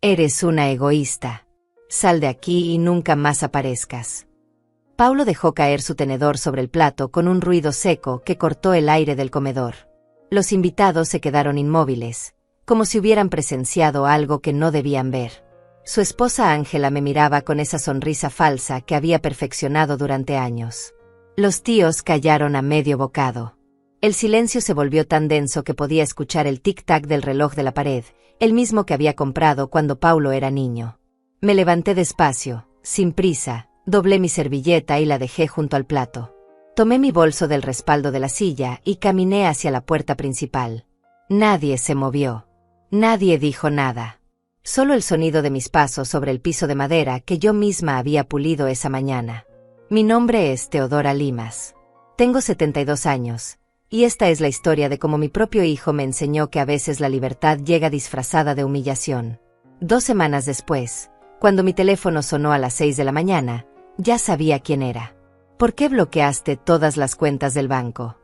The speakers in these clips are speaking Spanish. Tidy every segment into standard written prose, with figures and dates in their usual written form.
Eres una egoísta. Sal de aquí y nunca más aparezcas. Paulo dejó caer su tenedor sobre el plato con un ruido seco que cortó el aire del comedor. Los invitados se quedaron inmóviles, como si hubieran presenciado algo que no debían ver. Su esposa Ángela me miraba con esa sonrisa falsa que había perfeccionado durante años. Los tíos callaron a medio bocado. El silencio se volvió tan denso que podía escuchar el tic-tac del reloj de la pared, el mismo que había comprado cuando Paulo era niño. Me levanté despacio, sin prisa, doblé mi servilleta y la dejé junto al plato. Tomé mi bolso del respaldo de la silla y caminé hacia la puerta principal. Nadie se movió. Nadie dijo nada. Solo el sonido de mis pasos sobre el piso de madera que yo misma había pulido esa mañana. Mi nombre es Teodora Limas. Tengo 72 años, y esta es la historia de cómo mi propio hijo me enseñó que a veces la libertad llega disfrazada de humillación. 2 semanas después, cuando mi teléfono sonó a las 6 de la mañana, ya sabía quién era. ¿Por qué bloqueaste todas las cuentas del banco?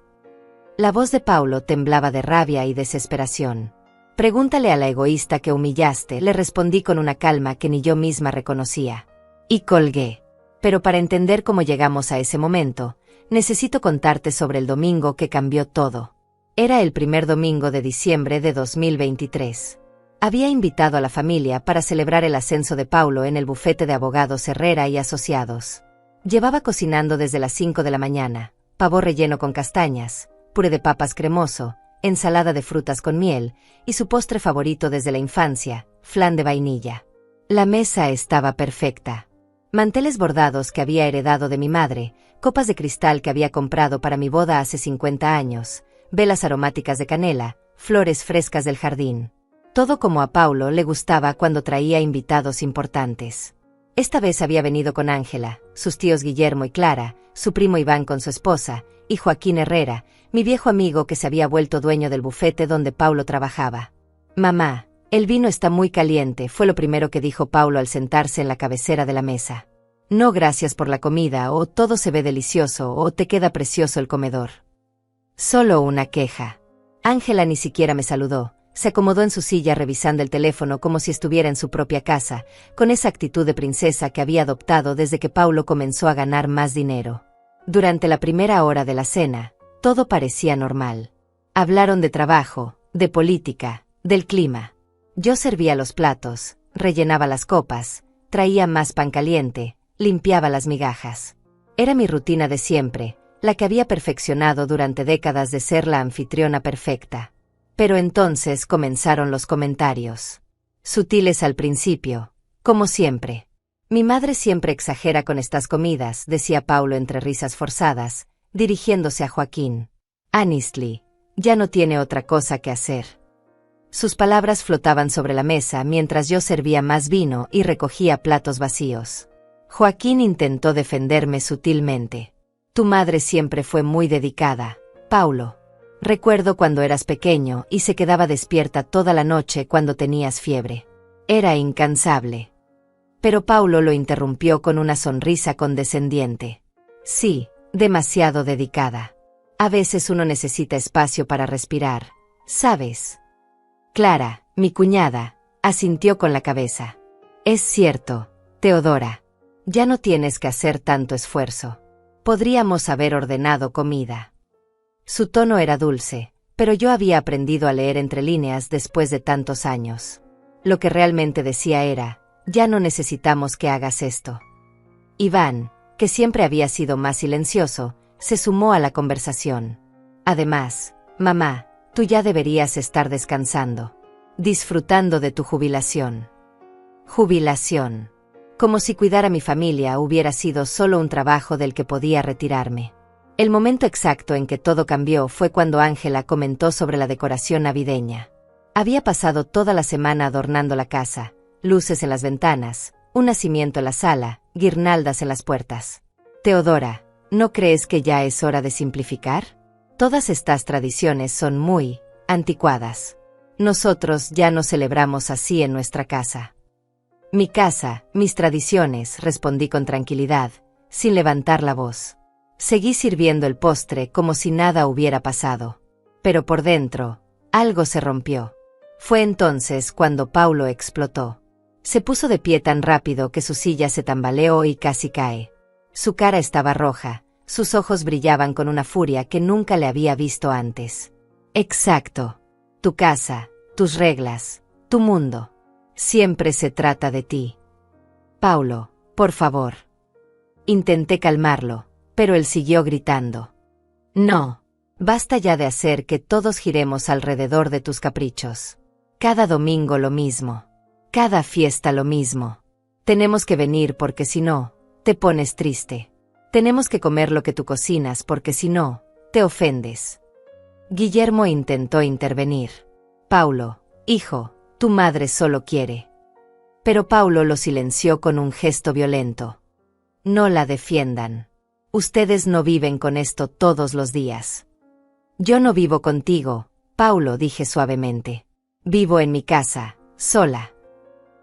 La voz de Paulo temblaba de rabia y desesperación. Pregúntale a la egoísta que humillaste, le respondí con una calma que ni yo misma reconocía. Y colgué. Pero para entender cómo llegamos a ese momento, necesito contarte sobre el domingo que cambió todo. Era el primer domingo de diciembre de 2023. Había invitado a la familia para celebrar el ascenso de Paulo en el bufete de abogados Herrera y Asociados. Llevaba cocinando desde las 5 de la mañana, pavo relleno con castañas, puré de papas cremoso, ensalada de frutas con miel, y su postre favorito desde la infancia, flan de vainilla. La mesa estaba perfecta. Manteles bordados que había heredado de mi madre, copas de cristal que había comprado para mi boda hace 50 años, velas aromáticas de canela, flores frescas del jardín. Todo como a Paulo le gustaba cuando traía invitados importantes. Esta vez había venido con Ángela, sus tíos Guillermo y Clara, su primo Iván con su esposa, y Joaquín Herrera, mi viejo amigo que se había vuelto dueño del bufete donde Paulo trabajaba. «Mamá, el vino está muy caliente», fue lo primero que dijo Paulo al sentarse en la cabecera de la mesa. «No gracias por la comida, o todo se ve delicioso, o te queda precioso el comedor». Solo una queja. Ángela ni siquiera me saludó. Se acomodó en su silla revisando el teléfono como si estuviera en su propia casa, con esa actitud de princesa que había adoptado desde que Paulo comenzó a ganar más dinero. Durante la primera hora de la cena, todo parecía normal. Hablaron de trabajo, de política, del clima. Yo servía los platos, rellenaba las copas, traía más pan caliente, limpiaba las migajas. Era mi rutina de siempre, la que había perfeccionado durante décadas de ser la anfitriona perfecta. Pero entonces comenzaron los comentarios. Sutiles al principio, como siempre. «Mi madre siempre exagera con estas comidas», decía Paulo entre risas forzadas, dirigiéndose a Joaquín. «Honestly, ya no tiene otra cosa que hacer». Sus palabras flotaban sobre la mesa mientras yo servía más vino y recogía platos vacíos. Joaquín intentó defenderme sutilmente. «Tu madre siempre fue muy dedicada, Paulo. Recuerdo cuando eras pequeño y se quedaba despierta toda la noche cuando tenías fiebre. Era incansable». Pero Paulo lo interrumpió con una sonrisa condescendiente. «Sí, demasiado dedicada. A veces uno necesita espacio para respirar, ¿sabes?» Clara, mi cuñada, asintió con la cabeza. «Es cierto, Teodora. Ya no tienes que hacer tanto esfuerzo. Podríamos haber ordenado comida». Su tono era dulce, pero yo había aprendido a leer entre líneas después de tantos años. Lo que realmente decía era: «Ya no necesitamos que hagas esto». Iván, que siempre había sido más silencioso, se sumó a la conversación. «Además, mamá, tú ya deberías estar descansando, disfrutando de tu jubilación». Jubilación. Como si cuidar a mi familia hubiera sido solo un trabajo del que podía retirarme. El momento exacto en que todo cambió fue cuando Ángela comentó sobre la decoración navideña. Había pasado toda la semana adornando la casa, luces en las ventanas, un nacimiento en la sala, guirnaldas en las puertas. «Teodora, ¿no crees que ya es hora de simplificar? Todas estas tradiciones son muy anticuadas. Nosotros ya no celebramos así en nuestra casa». «Mi casa, mis tradiciones», respondí con tranquilidad, sin levantar la voz. Seguí sirviendo el postre como si nada hubiera pasado. Pero por dentro, algo se rompió. Fue entonces cuando Paulo explotó. Se puso de pie tan rápido que su silla se tambaleó y casi cae. Su cara estaba roja, sus ojos brillaban con una furia que nunca le había visto antes. Exacto. Tu casa, tus reglas, tu mundo. Siempre se trata de ti. Paulo, por favor. Intenté calmarlo, pero él siguió gritando. No. Basta ya de hacer que todos giremos alrededor de tus caprichos. Cada domingo lo mismo. Cada fiesta lo mismo. Tenemos que venir porque si no, te pones triste. Tenemos que comer lo que tú cocinas porque si no, te ofendes. Guillermo intentó intervenir. Paulo, hijo, tu madre solo quiere. Pero Paulo lo silenció con un gesto violento. No la defiendan. Ustedes no viven con esto todos los días. Yo no vivo contigo, Paulo, dije suavemente. Vivo en mi casa, sola.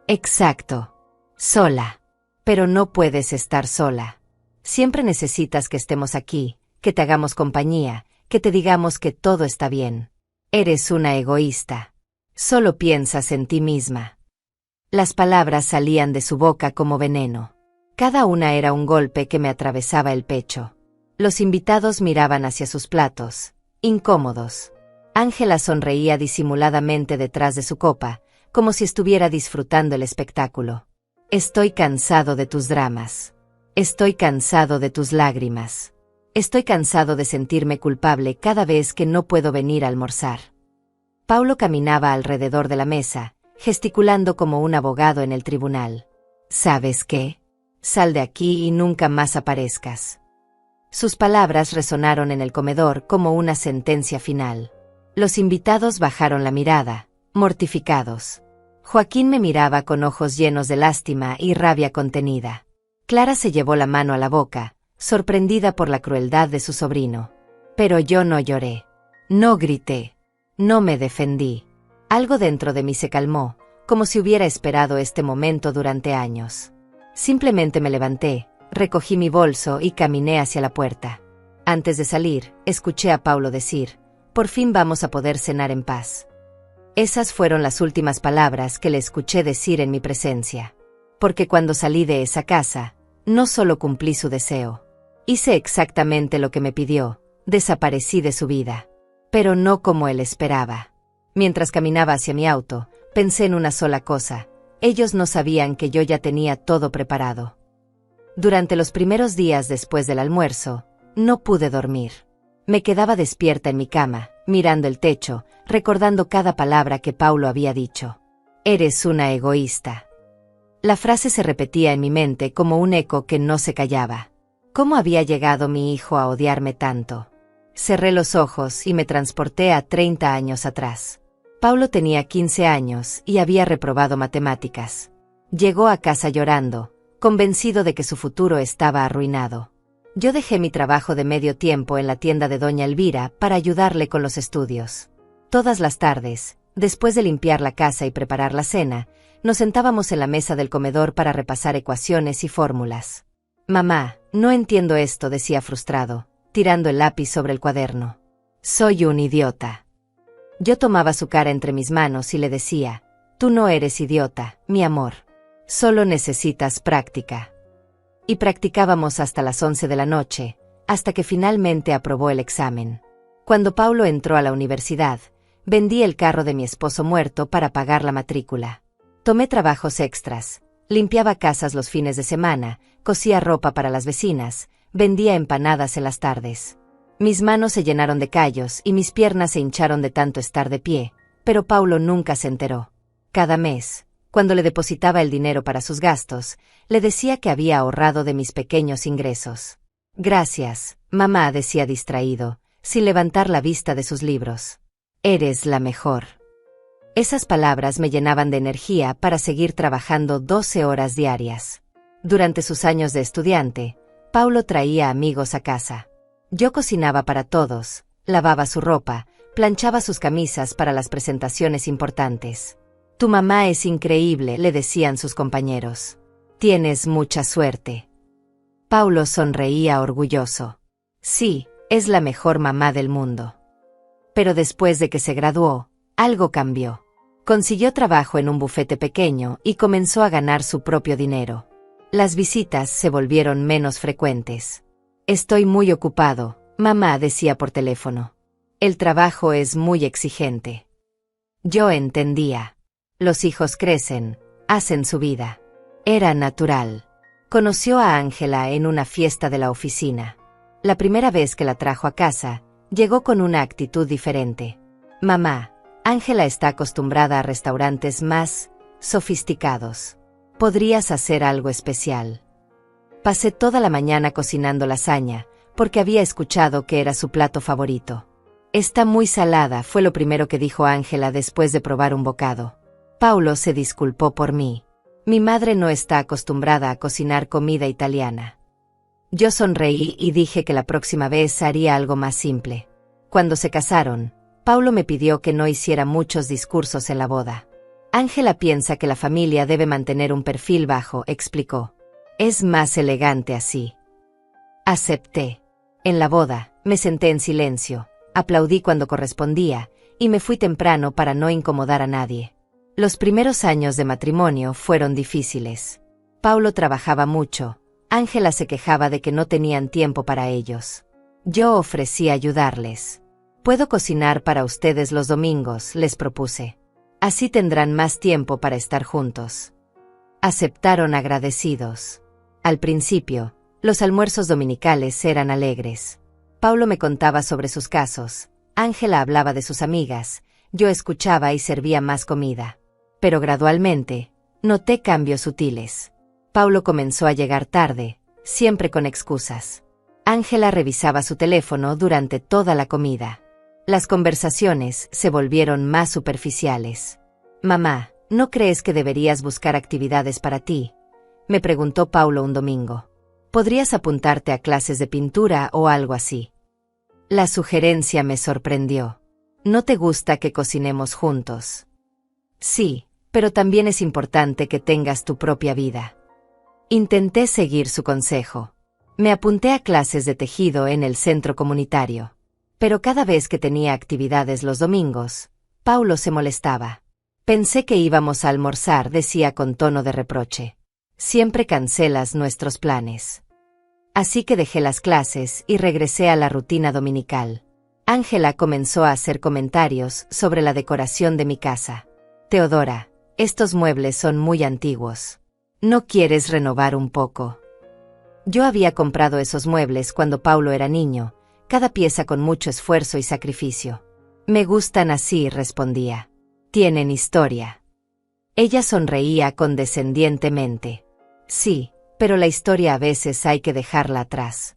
Exacto. Sola. Pero no puedes estar sola. Siempre necesitas que estemos aquí, que te hagamos compañía, que te digamos que todo está bien. Eres una egoísta. Solo piensas en ti misma. Las palabras salían de su boca como veneno. Cada una era un golpe que me atravesaba el pecho. Los invitados miraban hacia sus platos, incómodos. Ángela sonreía disimuladamente detrás de su copa, como si estuviera disfrutando el espectáculo. Estoy cansado de tus dramas. Estoy cansado de tus lágrimas. Estoy cansado de sentirme culpable cada vez que no puedo venir a almorzar. Paulo caminaba alrededor de la mesa, gesticulando como un abogado en el tribunal. ¿Sabes qué? Sal de aquí y nunca más aparezcas. Sus palabras resonaron en el comedor como una sentencia final. Los invitados bajaron la mirada, mortificados. Joaquín me miraba con ojos llenos de lástima y rabia contenida. Clara se llevó la mano a la boca, sorprendida por la crueldad de su sobrino. Pero yo no lloré. No grité. No me defendí. Algo dentro de mí se calmó, como si hubiera esperado este momento durante años. Simplemente me levanté, recogí mi bolso y caminé hacia la puerta. Antes de salir, escuché a Paulo decir, «Por fin vamos a poder cenar en paz». Esas fueron las últimas palabras que le escuché decir en mi presencia. Porque cuando salí de esa casa, no solo cumplí su deseo. Hice exactamente lo que me pidió, desaparecí de su vida. Pero no como él esperaba. Mientras caminaba hacia mi auto, pensé en una sola cosa. Ellos no sabían que yo ya tenía todo preparado. Durante los primeros días después del almuerzo, no pude dormir. Me quedaba despierta en mi cama, mirando el techo, recordando cada palabra que Paulo había dicho. Eres una egoísta. La frase se repetía en mi mente como un eco que no se callaba. ¿Cómo había llegado mi hijo a odiarme tanto? Cerré los ojos y me transporté a 30 años atrás. Paulo tenía 15 años y había reprobado matemáticas. Llegó a casa llorando, convencido de que su futuro estaba arruinado. Yo dejé mi trabajo de medio tiempo en la tienda de doña Elvira para ayudarle con los estudios. Todas las tardes, después de limpiar la casa y preparar la cena, nos sentábamos en la mesa del comedor para repasar ecuaciones y fórmulas. «Mamá, no entiendo esto», decía frustrado, tirando el lápiz sobre el cuaderno. «Soy un idiota». Yo tomaba su cara entre mis manos y le decía, «Tú no eres idiota, mi amor. Solo necesitas práctica». Y practicábamos hasta las 11 de la noche, hasta que finalmente aprobó el examen. Cuando Paulo entró a la universidad, vendí el carro de mi esposo muerto para pagar la matrícula. Tomé trabajos extras, limpiaba casas los fines de semana, cosía ropa para las vecinas, vendía empanadas en las tardes. Mis manos se llenaron de callos y mis piernas se hincharon de tanto estar de pie, pero Paulo nunca se enteró. Cada mes, cuando le depositaba el dinero para sus gastos, le decía que había ahorrado de mis pequeños ingresos. «Gracias, mamá», decía distraído, sin levantar la vista de sus libros. «Eres la mejor». Esas palabras me llenaban de energía para seguir trabajando 12 horas diarias. Durante sus años de estudiante, Paulo traía amigos a casa. Yo cocinaba para todos, lavaba su ropa, planchaba sus camisas para las presentaciones importantes. «Tu mamá es increíble», le decían sus compañeros. «Tienes mucha suerte». Paulo sonreía orgulloso. «Sí, es la mejor mamá del mundo». Pero después de que se graduó, algo cambió. Consiguió trabajo en un bufete pequeño y comenzó a ganar su propio dinero. Las visitas se volvieron menos frecuentes. Estoy muy ocupado, mamá decía por teléfono. El trabajo es muy exigente. Yo entendía. Los hijos crecen, hacen su vida. Era natural. Conoció a Ángela en una fiesta de la oficina. La primera vez que la trajo a casa, llegó con una actitud diferente. Mamá, Ángela está acostumbrada a restaurantes más sofisticados. ¿Podrías hacer algo especial? Pasé toda la mañana cocinando lasaña, porque había escuchado que era su plato favorito. Está muy salada, fue lo primero que dijo Ángela después de probar un bocado. Paulo se disculpó por mí. Mi madre no está acostumbrada a cocinar comida italiana. Yo sonreí y dije que la próxima vez haría algo más simple. Cuando se casaron, Paulo me pidió que no hiciera muchos discursos en la boda. Ángela piensa que la familia debe mantener un perfil bajo, explicó. Es más elegante así. Acepté. En la boda, me senté en silencio, aplaudí cuando correspondía, y me fui temprano para no incomodar a nadie. Los primeros años de matrimonio fueron difíciles. Paulo trabajaba mucho, Ángela se quejaba de que no tenían tiempo para ellos. Yo ofrecí ayudarles. Puedo cocinar para ustedes los domingos, les propuse. Así tendrán más tiempo para estar juntos. Aceptaron agradecidos. Al principio, los almuerzos dominicales eran alegres. Paulo me contaba sobre sus casos, Ángela hablaba de sus amigas, yo escuchaba y servía más comida. Pero gradualmente, noté cambios sutiles. Paulo comenzó a llegar tarde, siempre con excusas. Ángela revisaba su teléfono durante toda la comida. Las conversaciones se volvieron más superficiales. Mamá, ¿no crees que deberías buscar actividades para ti? Me preguntó Paulo un domingo. ¿Podrías apuntarte a clases de pintura o algo así? La sugerencia me sorprendió. ¿No te gusta que cocinemos juntos? Sí, pero también es importante que tengas tu propia vida. Intenté seguir su consejo. Me apunté a clases de tejido en el centro comunitario. Pero cada vez que tenía actividades los domingos, Paulo se molestaba. Pensé que íbamos a almorzar, decía con tono de reproche. Siempre cancelas nuestros planes. Así que dejé las clases y regresé a la rutina dominical. Ángela comenzó a hacer comentarios sobre la decoración de mi casa. Teodora, estos muebles son muy antiguos. ¿No quieres renovar un poco? Yo había comprado esos muebles cuando Paulo era niño, cada pieza con mucho esfuerzo y sacrificio. Me gustan así, respondía. Tienen historia. Ella sonreía condescendientemente. Sí, pero la historia a veces hay que dejarla atrás.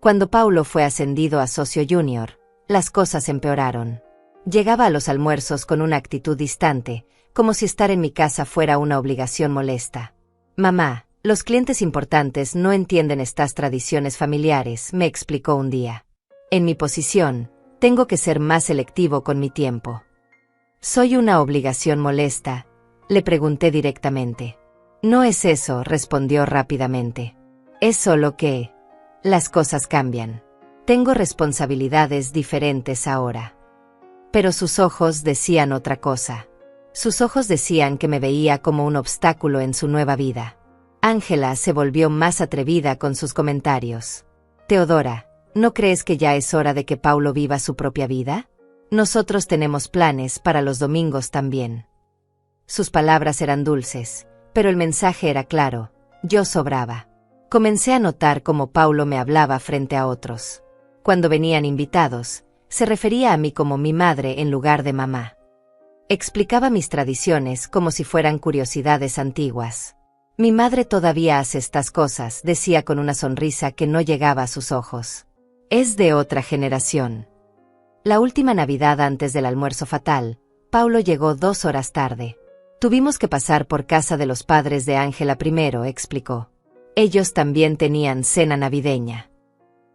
Cuando Paulo fue ascendido a socio junior, las cosas empeoraron. Llegaba a los almuerzos con una actitud distante, como si estar en mi casa fuera una obligación molesta. Mamá, los clientes importantes no entienden estas tradiciones familiares, me explicó un día. En mi posición, tengo que ser más selectivo con mi tiempo. ¿Soy una obligación molesta?, le pregunté directamente. No es eso, respondió rápidamente. Es solo que las cosas cambian. Tengo responsabilidades diferentes ahora. Pero sus ojos decían otra cosa. Sus ojos decían que me veía como un obstáculo en su nueva vida. Ángela se volvió más atrevida con sus comentarios. Teodora, ¿no crees que ya es hora de que Paulo viva su propia vida? Nosotros tenemos planes para los domingos también. Sus palabras eran dulces, pero el mensaje era claro, yo sobraba. Comencé a notar cómo Paulo me hablaba frente a otros. Cuando venían invitados, se refería a mí como mi madre en lugar de mamá. Explicaba mis tradiciones como si fueran curiosidades antiguas. Mi madre todavía hace estas cosas, decía con una sonrisa que no llegaba a sus ojos. Es de otra generación. La última Navidad antes del almuerzo fatal, Paulo llegó 2 horas tarde. Tuvimos que pasar por casa de los padres de Ángela primero, explicó. Ellos también tenían cena navideña.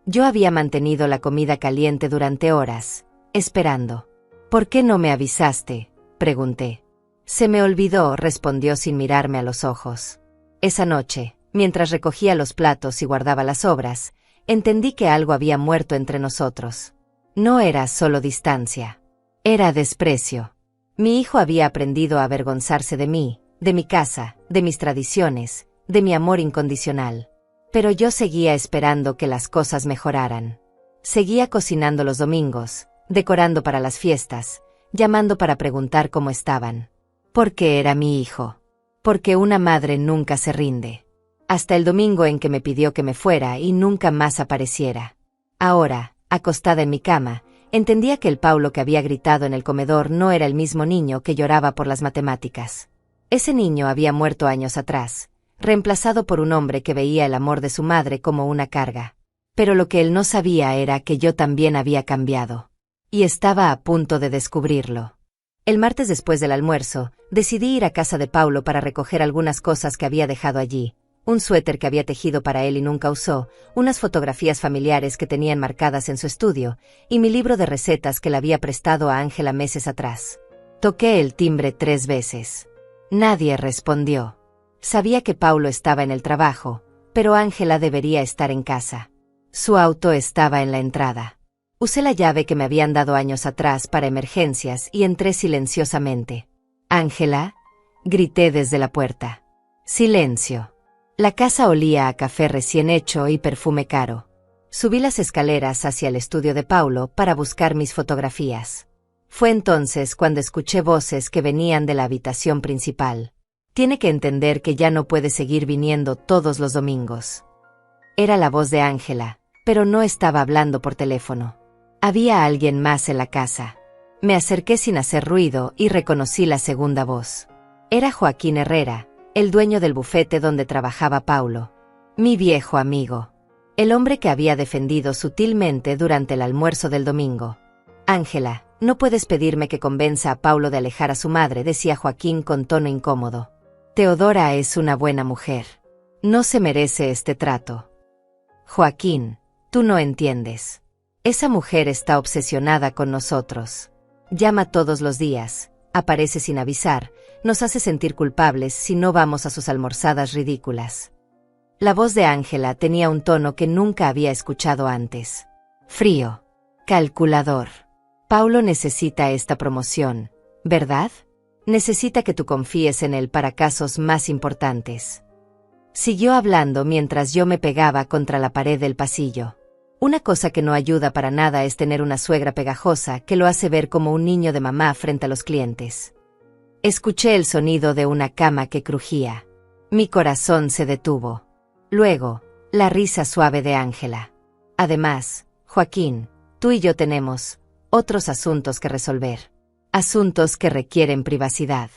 Yo había mantenido la comida caliente durante horas, esperando. ¿Por qué no me avisaste?, pregunté. Se me olvidó, respondió sin mirarme a los ojos. Esa noche, mientras recogía los platos y guardaba las sobras, entendí que algo había muerto entre nosotros. No era solo distancia. Era desprecio. Mi hijo había aprendido a avergonzarse de mí, de mi casa, de mis tradiciones, de mi amor incondicional. Pero yo seguía esperando que las cosas mejoraran. Seguía cocinando los domingos, decorando para las fiestas, llamando para preguntar cómo estaban. Porque era mi hijo. Porque una madre nunca se rinde. Hasta el domingo en que me pidió que me fuera y nunca más apareciera. Ahora, acostada en mi cama, entendía que el Paulo que había gritado en el comedor no era el mismo niño que lloraba por las matemáticas. Ese niño había muerto años atrás, reemplazado por un hombre que veía el amor de su madre como una carga. Pero lo que él no sabía era que yo también había cambiado. Y estaba a punto de descubrirlo. El martes después del almuerzo, decidí ir a casa de Paulo para recoger algunas cosas que había dejado allí. Un suéter que había tejido para él y nunca usó, unas fotografías familiares que tenía enmarcadas en su estudio, y mi libro de recetas que le había prestado a Ángela meses atrás. Toqué el timbre 3 veces. Nadie respondió. Sabía que Paulo estaba en el trabajo, pero Ángela debería estar en casa. Su auto estaba en la entrada. Usé la llave que me habían dado años atrás para emergencias y entré silenciosamente. «Ángela», grité desde la puerta. Silencio. La casa olía a café recién hecho y perfume caro. Subí las escaleras hacia el estudio de Paulo para buscar mis fotografías. Fue entonces cuando escuché voces que venían de la habitación principal. Tiene que entender que ya no puede seguir viniendo todos los domingos. Era la voz de Ángela, pero no estaba hablando por teléfono. Había alguien más en la casa. Me acerqué sin hacer ruido y reconocí la segunda voz. Era Joaquín Herrera, el dueño del bufete donde trabajaba Paulo. Mi viejo amigo. El hombre que había defendido sutilmente durante el almuerzo del domingo. «Ángela, no puedes pedirme que convenza a Paulo de alejar a su madre», decía Joaquín con tono incómodo. «Teodora es una buena mujer. No se merece este trato». «Joaquín, tú no entiendes. Esa mujer está obsesionada con nosotros. Llama todos los días, aparece sin avisar, nos hace sentir culpables si no vamos a sus almorzadas ridículas». La voz de Ángela tenía un tono que nunca había escuchado antes. Frío. Calculador. «Paulo necesita esta promoción, ¿verdad? Necesita que tú confíes en él para casos más importantes». Siguió hablando mientras yo me pegaba contra la pared del pasillo. Una cosa que no ayuda para nada es tener una suegra pegajosa que lo hace ver como un niño de mamá frente a los clientes. Escuché el sonido de una cama que crujía. Mi corazón se detuvo. Luego, la risa suave de Ángela. «Además, Joaquín, tú y yo tenemos otros asuntos que resolver. Asuntos que requieren privacidad».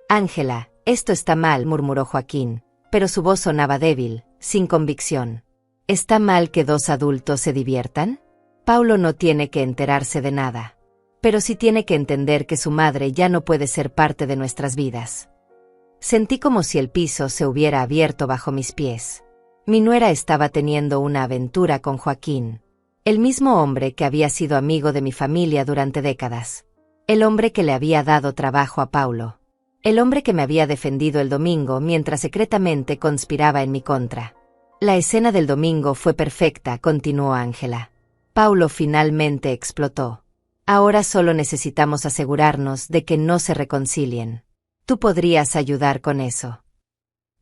«Ángela, esto está mal», murmuró Joaquín, pero su voz sonaba débil, sin convicción. «¿Está mal que dos adultos se diviertan? Paulo no tiene que enterarse de nada. Pero sí tiene que entender que su madre ya no puede ser parte de nuestras vidas». Sentí como si el piso se hubiera abierto bajo mis pies. Mi nuera estaba teniendo una aventura con Joaquín. El mismo hombre que había sido amigo de mi familia durante décadas. El hombre que le había dado trabajo a Paulo. El hombre que me había defendido el domingo mientras secretamente conspiraba en mi contra. «La escena del domingo fue perfecta», continuó Ángela. «Paulo finalmente explotó. Ahora solo necesitamos asegurarnos de que no se reconcilien. Tú podrías ayudar con eso».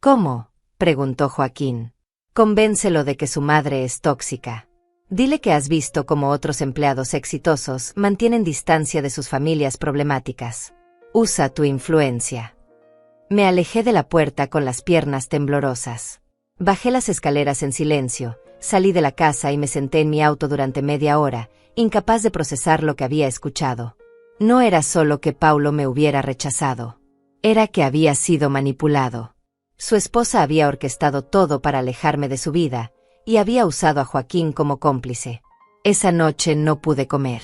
«¿Cómo?», preguntó Joaquín. «Convéncelo de que su madre es tóxica. Dile que has visto cómo otros empleados exitosos mantienen distancia de sus familias problemáticas. Usa tu influencia». Me alejé de la puerta con las piernas temblorosas. Bajé las escaleras en silencio, salí de la casa y me senté en mi auto durante media hora, incapaz de procesar lo que había escuchado. No era solo que Paulo me hubiera rechazado. Era que había sido manipulado. Su esposa había orquestado todo para alejarme de su vida, y había usado a Joaquín como cómplice. Esa noche no pude comer.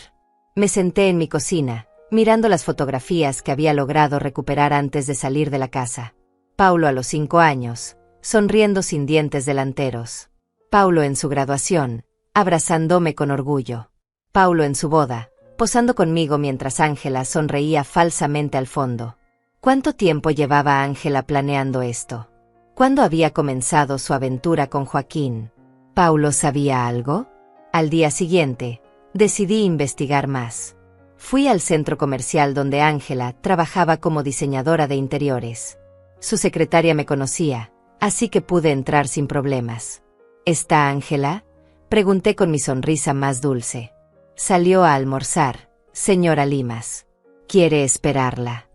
Me senté en mi cocina, mirando las fotografías que había logrado recuperar antes de salir de la casa. Paulo a los 5 años, sonriendo sin dientes delanteros. Paulo en su graduación, abrazándome con orgullo. Paulo en su boda, posando conmigo mientras Ángela sonreía falsamente al fondo. ¿Cuánto tiempo llevaba Ángela planeando esto? ¿Cuándo había comenzado su aventura con Joaquín? ¿Paulo sabía algo? Al día siguiente, decidí investigar más. Fui al centro comercial donde Ángela trabajaba como diseñadora de interiores. Su secretaria me conocía, así que pude entrar sin problemas. ¿Está Ángela?, pregunté con mi sonrisa más dulce. Salió a almorzar, señora Limas. ¿Quiere esperarla?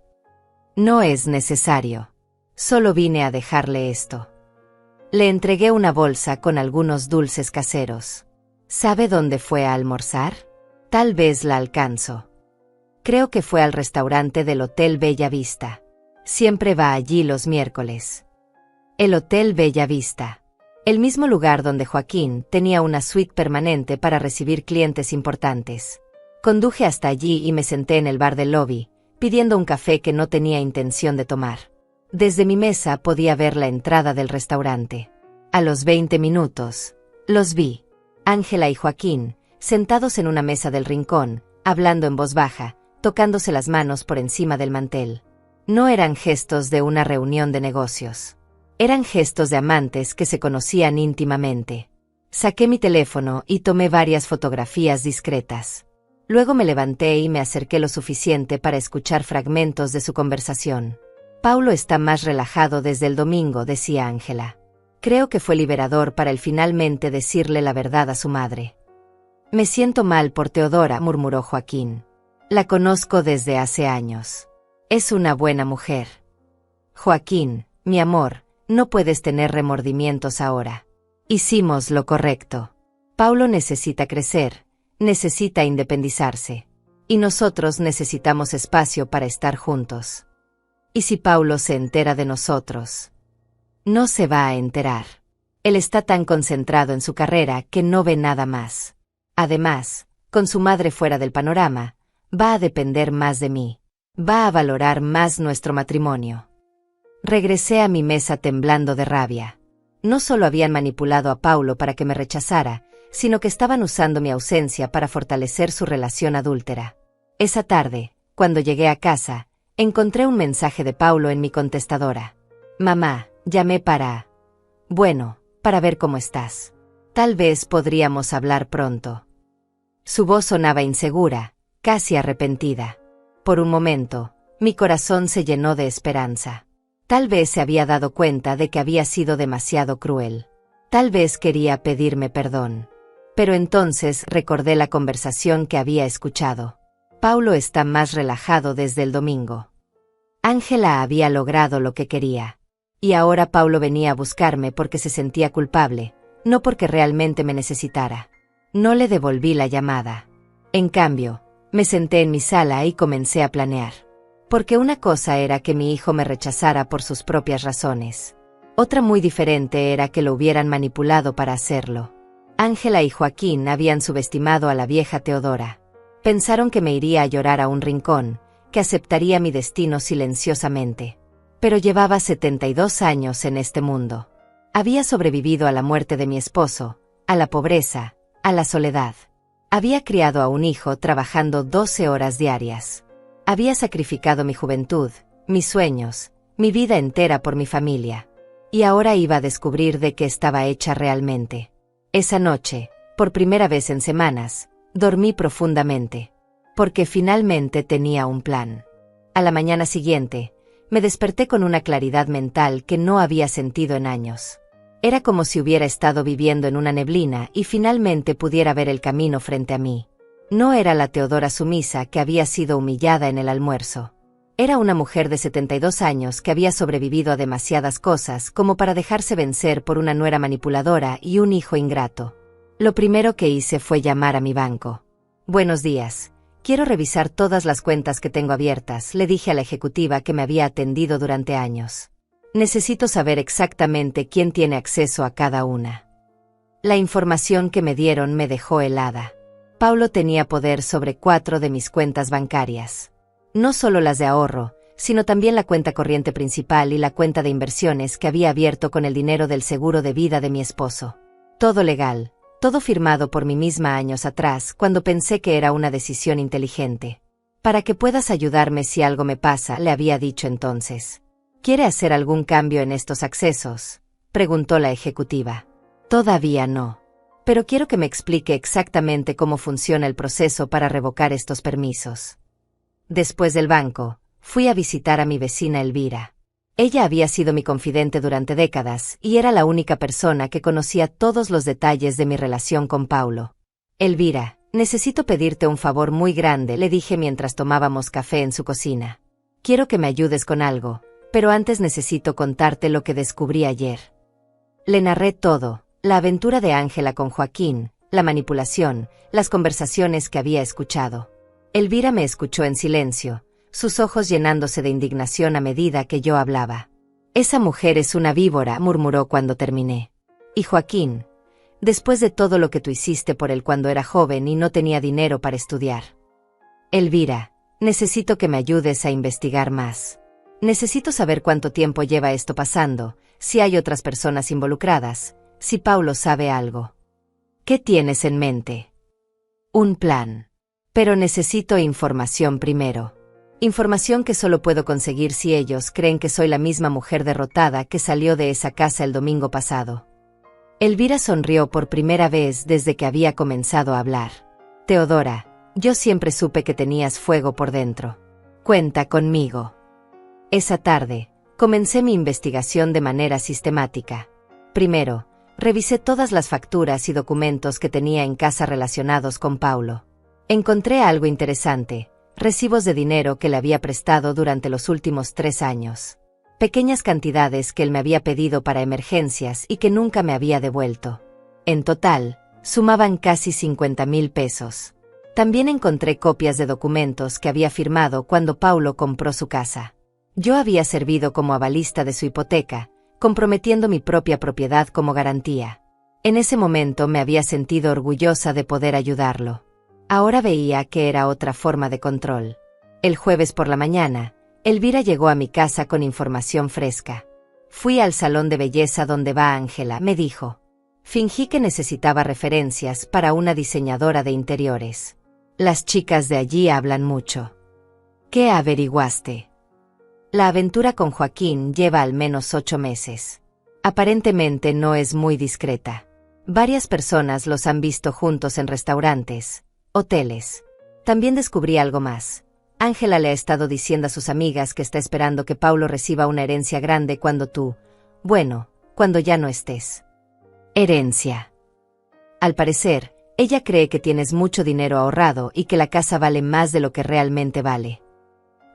No es necesario. Solo vine a dejarle esto. Le entregué una bolsa con algunos dulces caseros. ¿Sabe dónde fue a almorzar? Tal vez la alcanzo. Creo que fue al restaurante del Hotel Bella Vista. Siempre va allí los miércoles. El Hotel Bella Vista. El mismo lugar donde Joaquín tenía una suite permanente para recibir clientes importantes. Conduje hasta allí y me senté en el bar del lobby, pidiendo un café que no tenía intención de tomar. Desde mi mesa podía ver la entrada del restaurante. A los 20 minutos, los vi. Ángela y Joaquín, sentados en una mesa del rincón, hablando en voz baja, tocándose las manos por encima del mantel. No eran gestos de una reunión de negocios. Eran gestos de amantes que se conocían íntimamente. Saqué mi teléfono y tomé varias fotografías discretas. Luego me levanté y me acerqué lo suficiente para escuchar fragmentos de su conversación. Paulo está más relajado desde el domingo, decía Ángela. Creo que fue liberador para él finalmente decirle la verdad a su madre. Me siento mal por Teodora, murmuró Joaquín. La conozco desde hace años. Es una buena mujer. Joaquín, mi amor, no puedes tener remordimientos ahora. Hicimos lo correcto. Paulo necesita crecer, necesita independizarse. Y nosotros necesitamos espacio para estar juntos. ¿Y si Paulo se entera de nosotros? No se va a enterar. Él está tan concentrado en su carrera que no ve nada más. Además, con su madre fuera del panorama, va a depender más de mí. Va a valorar más nuestro matrimonio. Regresé a mi mesa temblando de rabia. No solo habían manipulado a Paulo para que me rechazara, sino que estaban usando mi ausencia para fortalecer su relación adúltera. Esa tarde, cuando llegué a casa, encontré un mensaje de Paulo en mi contestadora. Mamá, llamé para ver cómo estás. Tal vez podríamos hablar pronto. Su voz sonaba insegura, casi arrepentida. Por un momento, mi corazón se llenó de esperanza. Tal vez se había dado cuenta de que había sido demasiado cruel. Tal vez quería pedirme perdón. Pero entonces recordé la conversación que había escuchado. Paulo está más relajado desde el domingo. Ángela había logrado lo que quería. Y ahora Paulo venía a buscarme porque se sentía culpable, no porque realmente me necesitara. No le devolví la llamada. En cambio, me senté en mi sala y comencé a planear. Porque una cosa era que mi hijo me rechazara por sus propias razones. Otra muy diferente era que lo hubieran manipulado para hacerlo. Ángela y Joaquín habían subestimado a la vieja Teodora. Pensaron que me iría a llorar a un rincón, que aceptaría mi destino silenciosamente. Pero llevaba 72 años en este mundo. Había sobrevivido a la muerte de mi esposo, a la pobreza, a la soledad. Había criado a un hijo trabajando 12 horas diarias. Había sacrificado mi juventud, mis sueños, mi vida entera por mi familia. Y ahora iba a descubrir de qué estaba hecha realmente. Esa noche, por primera vez en semanas, dormí profundamente. Porque finalmente tenía un plan. A la mañana siguiente, me desperté con una claridad mental que no había sentido en años. Era como si hubiera estado viviendo en una neblina y finalmente pudiera ver el camino frente a mí. No era la Teodora sumisa que había sido humillada en el almuerzo. Era una mujer de 72 años que había sobrevivido a demasiadas cosas como para dejarse vencer por una nuera manipuladora y un hijo ingrato. Lo primero que hice fue llamar a mi banco. Buenos días. Quiero revisar todas las cuentas que tengo abiertas, le dije a la ejecutiva que me había atendido durante años. Necesito saber exactamente quién tiene acceso a cada una. La información que me dieron me dejó helada. Paulo tenía poder sobre 4 de mis cuentas bancarias. No solo las de ahorro, sino también la cuenta corriente principal y la cuenta de inversiones que había abierto con el dinero del seguro de vida de mi esposo. Todo legal, todo firmado por mí misma años atrás cuando pensé que era una decisión inteligente. Para que puedas ayudarme si algo me pasa, le había dicho entonces. ¿Quiere hacer algún cambio en estos accesos?, preguntó la ejecutiva. Todavía no. Pero quiero que me explique exactamente cómo funciona el proceso para revocar estos permisos. Después del banco, fui a visitar a mi vecina Elvira. Ella había sido mi confidente durante décadas y era la única persona que conocía todos los detalles de mi relación con Paulo. Elvira, necesito pedirte un favor muy grande, le dije mientras tomábamos café en su cocina. Quiero que me ayudes con algo, pero antes necesito contarte lo que descubrí ayer. Le narré todo, la aventura de Ángela con Joaquín, la manipulación, las conversaciones que había escuchado. Elvira me escuchó en silencio, sus ojos llenándose de indignación a medida que yo hablaba. Esa mujer es una víbora, murmuró cuando terminé. Y Joaquín, después de todo lo que tú hiciste por él cuando era joven y no tenía dinero para estudiar. Elvira, necesito que me ayudes a investigar más. Necesito saber cuánto tiempo lleva esto pasando, si hay otras personas involucradas, si Paulo sabe algo. ¿Qué tienes en mente? Un plan. Pero necesito información primero. Información que solo puedo conseguir si ellos creen que soy la misma mujer derrotada que salió de esa casa el domingo pasado. Elvira sonrió por primera vez desde que había comenzado a hablar. Teodora, yo siempre supe que tenías fuego por dentro. Cuenta conmigo. Esa tarde, comencé mi investigación de manera sistemática. Primero, revisé todas las facturas y documentos que tenía en casa relacionados con Paulo. Encontré algo interesante, recibos de dinero que le había prestado durante los últimos 3 años. Pequeñas cantidades que él me había pedido para emergencias y que nunca me había devuelto. En total, sumaban casi 50,000 pesos. También encontré copias de documentos que había firmado cuando Paulo compró su casa. Yo había servido como avalista de su hipoteca, comprometiendo mi propia propiedad como garantía. En ese momento me había sentido orgullosa de poder ayudarlo. Ahora veía que era otra forma de control. El jueves por la mañana, Elvira llegó a mi casa con información fresca. Fui al salón de belleza donde va Ángela, me dijo. Fingí que necesitaba referencias para una diseñadora de interiores. Las chicas de allí hablan mucho. ¿Qué averiguaste? La aventura con Joaquín lleva al menos 8 meses. Aparentemente no es muy discreta. Varias personas los han visto juntos en restaurantes, hoteles. También descubrí algo más. Ángela le ha estado diciendo a sus amigas que está esperando que Paulo reciba una herencia grande cuando cuando ya no estés. Herencia. Al parecer, ella cree que tienes mucho dinero ahorrado y que la casa vale más de lo que realmente vale.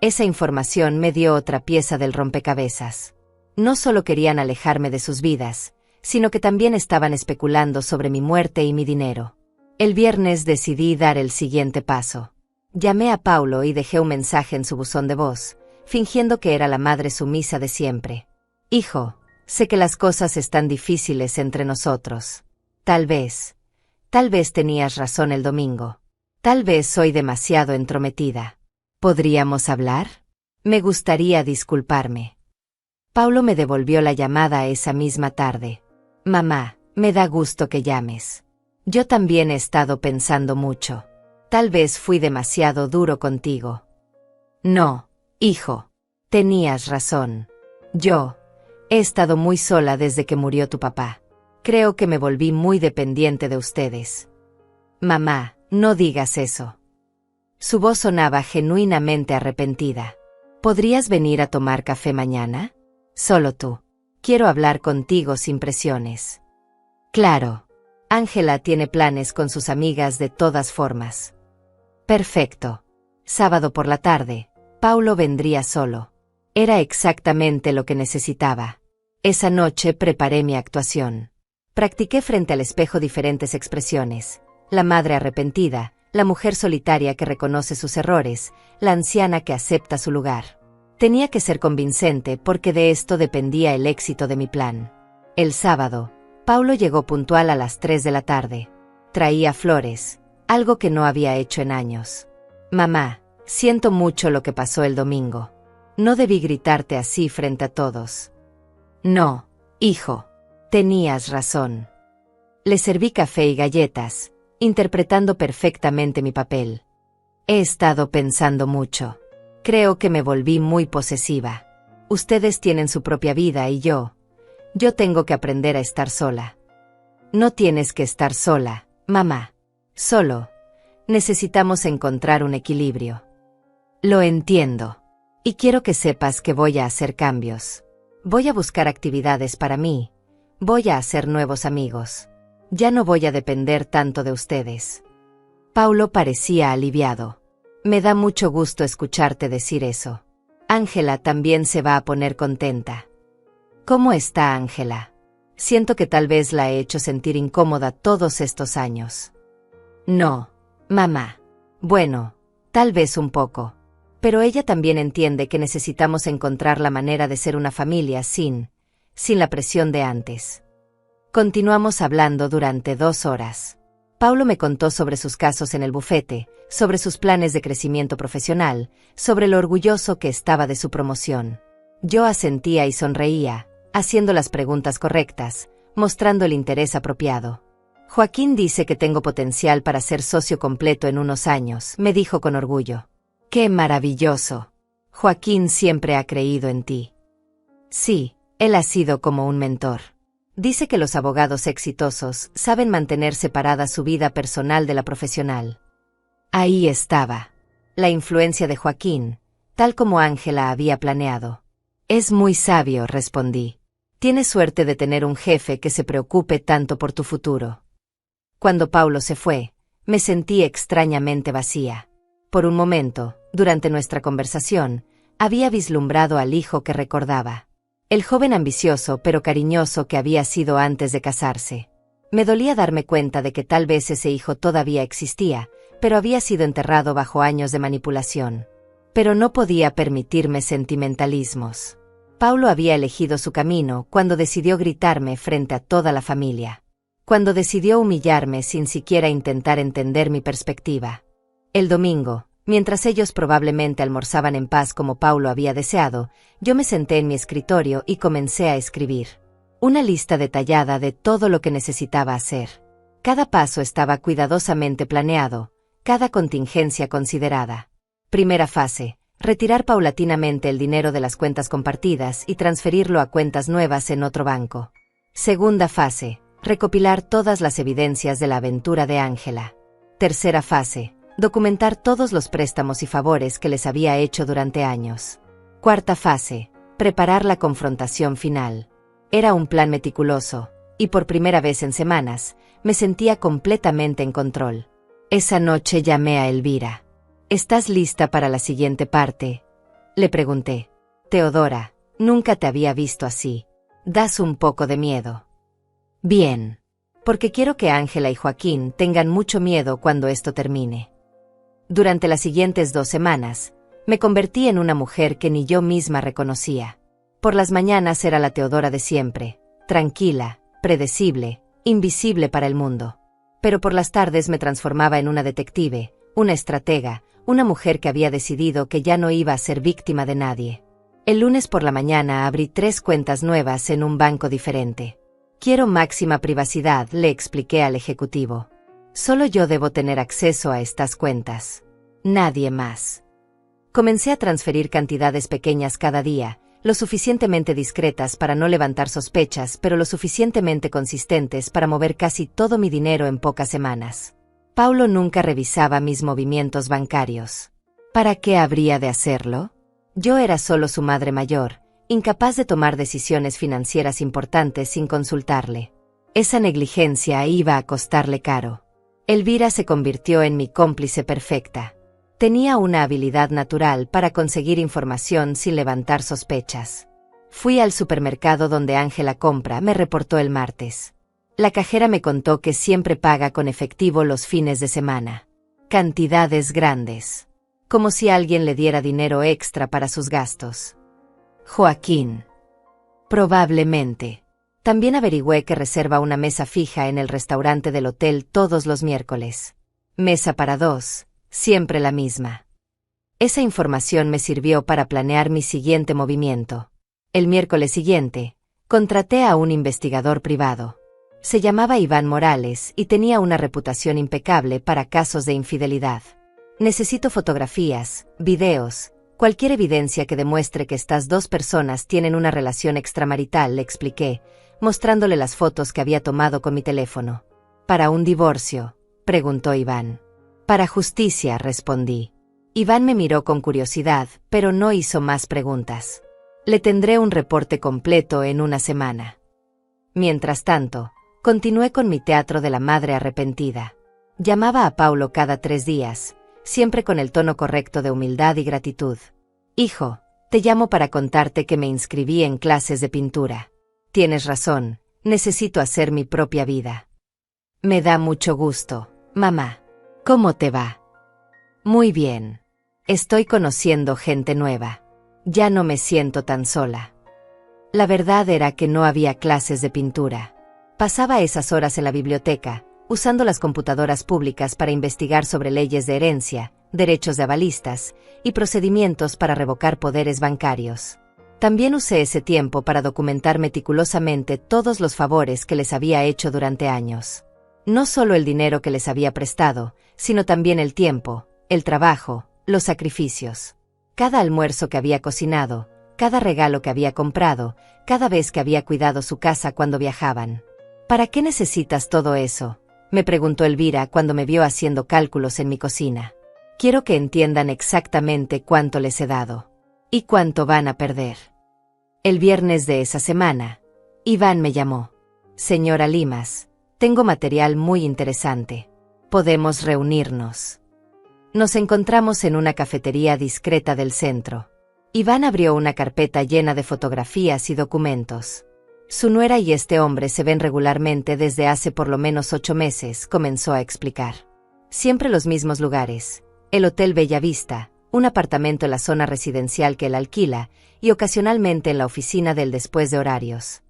Esa información me dio otra pieza del rompecabezas. No solo querían alejarme de sus vidas, sino que también estaban especulando sobre mi muerte y mi dinero. El viernes decidí dar el siguiente paso. Llamé a Paulo y dejé un mensaje en su buzón de voz, fingiendo que era la madre sumisa de siempre. Hijo, sé que las cosas están difíciles entre nosotros. Tal vez tenías razón el domingo. Tal vez soy demasiado entrometida. ¿Podríamos hablar? Me gustaría disculparme. Paulo me devolvió la llamada esa misma tarde. Mamá, me da gusto que llames. Yo también he estado pensando mucho. Tal vez fui demasiado duro contigo. No, hijo. Tenías razón. Yo he estado muy sola desde que murió tu papá. Creo que me volví muy dependiente de ustedes. Mamá, no digas eso. Su voz sonaba genuinamente arrepentida. ¿Podrías venir a tomar café mañana? Solo tú. Quiero hablar contigo sin presiones. Claro. Ángela tiene planes con sus amigas de todas formas. Perfecto. Sábado por la tarde, Paulo vendría solo. Era exactamente lo que necesitaba. Esa noche preparé mi actuación. Practiqué frente al espejo diferentes expresiones. La madre arrepentida, la mujer solitaria que reconoce sus errores, la anciana que acepta su lugar. Tenía que ser convincente porque de esto dependía el éxito de mi plan. El sábado, Paulo llegó puntual a las 3 de la tarde. Traía flores, algo que no había hecho en años. Mamá, siento mucho lo que pasó el domingo. No debí gritarte así frente a todos. No, hijo, tenías razón. Le serví café y galletas, interpretando perfectamente mi papel. He estado pensando mucho. Creo que me volví muy posesiva. Ustedes tienen su propia vida y yo tengo que aprender a estar sola. No tienes que estar sola, mamá. Solo necesitamos encontrar un equilibrio. Lo entiendo. Y quiero que sepas que voy a hacer cambios. Voy a buscar actividades para mí. Voy a hacer nuevos amigos. Ya no voy a depender tanto de ustedes. Paulo parecía aliviado. Me da mucho gusto escucharte decir eso. Ángela también se va a poner contenta. ¿Cómo está Ángela? Siento que tal vez la he hecho sentir incómoda todos estos años. No, mamá. Bueno, tal vez un poco. Pero ella también entiende que necesitamos encontrar la manera de ser una familia sin la presión de antes. Continuamos hablando durante 2 horas. Paulo me contó sobre sus casos en el bufete, sobre sus planes de crecimiento profesional, sobre lo orgulloso que estaba de su promoción. Yo asentía y sonreía, haciendo las preguntas correctas, mostrando el interés apropiado. Joaquín dice que tengo potencial para ser socio completo en unos años, me dijo con orgullo. ¡Qué maravilloso! Joaquín siempre ha creído en ti. Sí, él ha sido como un mentor. Dice que los abogados exitosos saben mantener separada su vida personal de la profesional. Ahí estaba. La influencia de Joaquín, tal como Ángela había planeado. Es muy sabio, respondí. Tienes suerte de tener un jefe que se preocupe tanto por tu futuro. Cuando Paulo se fue, me sentí extrañamente vacía. Por un momento, durante nuestra conversación, había vislumbrado al hijo que recordaba. El joven ambicioso pero cariñoso que había sido antes de casarse. Me dolía darme cuenta de que tal vez ese hijo todavía existía, pero había sido enterrado bajo años de manipulación. Pero no podía permitirme sentimentalismos. Paulo había elegido su camino cuando decidió gritarme frente a toda la familia. Cuando decidió humillarme sin siquiera intentar entender mi perspectiva. El domingo, mientras ellos probablemente almorzaban en paz como Paulo había deseado, yo me senté en mi escritorio y comencé a escribir. Una lista detallada de todo lo que necesitaba hacer. Cada paso estaba cuidadosamente planeado, cada contingencia considerada. Primera fase: retirar paulatinamente el dinero de las cuentas compartidas y transferirlo a cuentas nuevas en otro banco. Segunda fase: recopilar todas las evidencias de la aventura de Ángela. Tercera fase: documentar todos los préstamos y favores que les había hecho durante años. Cuarta fase: preparar la confrontación final. Era un plan meticuloso, y por primera vez en semanas, me sentía completamente en control. Esa noche llamé a Elvira. ¿Estás lista para la siguiente parte?, le pregunté. Teodora, nunca te había visto así. Das un poco de miedo. Bien. Porque quiero que Ángela y Joaquín tengan mucho miedo cuando esto termine. Durante las siguientes 2 semanas, me convertí en una mujer que ni yo misma reconocía. Por las mañanas era la Teodora de siempre, tranquila, predecible, invisible para el mundo. Pero por las tardes me transformaba en una detective, una estratega, una mujer que había decidido que ya no iba a ser víctima de nadie. El lunes por la mañana abrí 3 cuentas nuevas en un banco diferente. Quiero máxima privacidad, le expliqué al ejecutivo. Solo yo debo tener acceso a estas cuentas. Nadie más. Comencé a transferir cantidades pequeñas cada día, lo suficientemente discretas para no levantar sospechas, pero lo suficientemente consistentes para mover casi todo mi dinero en pocas semanas. Paulo nunca revisaba mis movimientos bancarios. ¿Para qué habría de hacerlo? Yo era solo su madre mayor, incapaz de tomar decisiones financieras importantes sin consultarle. Esa negligencia iba a costarle caro. Elvira se convirtió en mi cómplice perfecta. Tenía una habilidad natural para conseguir información sin levantar sospechas. Fui al supermercado donde Ángela compra, me reportó el martes. La cajera me contó que siempre paga con efectivo los fines de semana. Cantidades grandes. Como si alguien le diera dinero extra para sus gastos. Joaquín. Probablemente. También averigüé que reserva una mesa fija en el restaurante del hotel todos los miércoles. Mesa para 2, siempre la misma. Esa información me sirvió para planear mi siguiente movimiento. El miércoles siguiente, contraté a un investigador privado. Se llamaba Iván Morales y tenía una reputación impecable para casos de infidelidad. Necesito fotografías, videos, cualquier evidencia que demuestre que estas 2 personas tienen una relación extramarital, le expliqué, mostrándole las fotos que había tomado con mi teléfono. ¿Para un divorcio?, preguntó Iván. Para justicia, respondí. Iván me miró con curiosidad, pero no hizo más preguntas. Le tendré un reporte completo en una semana. Mientras tanto, continué con mi teatro de la madre arrepentida. Llamaba a Paulo cada 3 días, siempre con el tono correcto de humildad y gratitud. Hijo, te llamo para contarte que me inscribí en clases de pintura. Tienes razón, necesito hacer mi propia vida. Me da mucho gusto, mamá. ¿Cómo te va? Muy bien. Estoy conociendo gente nueva. Ya no me siento tan sola. La verdad era que no había clases de pintura. Pasaba esas horas en la biblioteca, usando las computadoras públicas para investigar sobre leyes de herencia, derechos de avalistas y procedimientos para revocar poderes bancarios. También usé ese tiempo para documentar meticulosamente todos los favores que les había hecho durante años. No solo el dinero que les había prestado, sino también el tiempo, el trabajo, los sacrificios. Cada almuerzo que había cocinado, cada regalo que había comprado, cada vez que había cuidado su casa cuando viajaban. ¿Para qué necesitas todo eso?, me preguntó Elvira cuando me vio haciendo cálculos en mi cocina. Quiero que entiendan exactamente cuánto les he dado. Y cuánto van a perder. El viernes de esa semana, Iván me llamó. Señora Limas, tengo material muy interesante. Podemos reunirnos. Nos encontramos en una cafetería discreta del centro. Iván abrió una carpeta llena de fotografías y documentos. Su nuera y este hombre se ven regularmente desde hace por lo menos 8 meses, comenzó a explicar. Siempre los mismos lugares, el Hotel Bella Vista, un apartamento en la zona residencial que él alquila, y ocasionalmente en la oficina del después de horarios.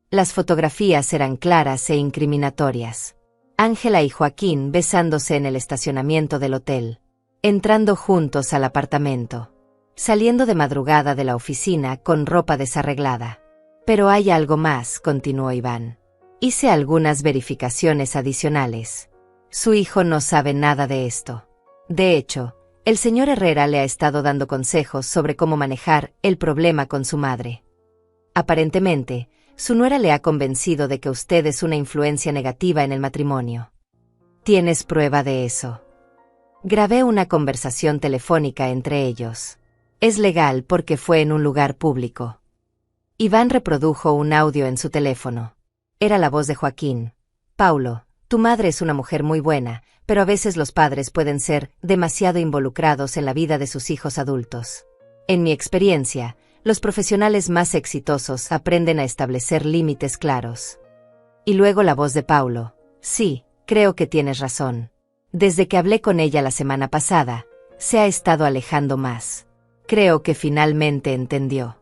Las fotografías eran claras e incriminatorias. Ángela y Joaquín besándose en el estacionamiento del hotel, entrando juntos al apartamento, saliendo de madrugada de la oficina con ropa desarreglada. Pero hay algo más, continuó Iván. Hice algunas verificaciones adicionales. Su hijo no sabe nada de esto. De hecho, el señor Herrera le ha estado dando consejos sobre cómo manejar el problema con su madre. Aparentemente, su nuera le ha convencido de que usted es una influencia negativa en el matrimonio. ¿Tienes prueba de eso? Grabé una conversación telefónica entre ellos. Es legal porque fue en un lugar público. Iván reprodujo un audio en su teléfono. Era la voz de Joaquín. Paulo, tu madre es una mujer muy buena, pero a veces los padres pueden ser demasiado involucrados en la vida de sus hijos adultos. En mi experiencia, los profesionales más exitosos aprenden a establecer límites claros. Y luego la voz de Paulo. Sí, creo que tienes razón. Desde que hablé con ella la semana pasada, se ha estado alejando más. Creo que finalmente entendió.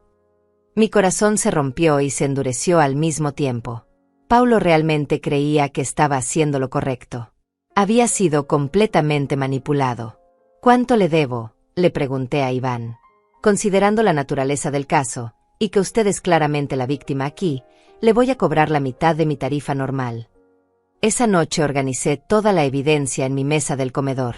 Mi corazón se rompió y se endureció al mismo tiempo. Paulo realmente creía que estaba haciendo lo correcto. Había sido completamente manipulado. ¿Cuánto le debo?, le pregunté a Iván. Considerando la naturaleza del caso, y que usted es claramente la víctima aquí, le voy a cobrar la mitad de mi tarifa normal. Esa noche organicé toda la evidencia en mi mesa del comedor.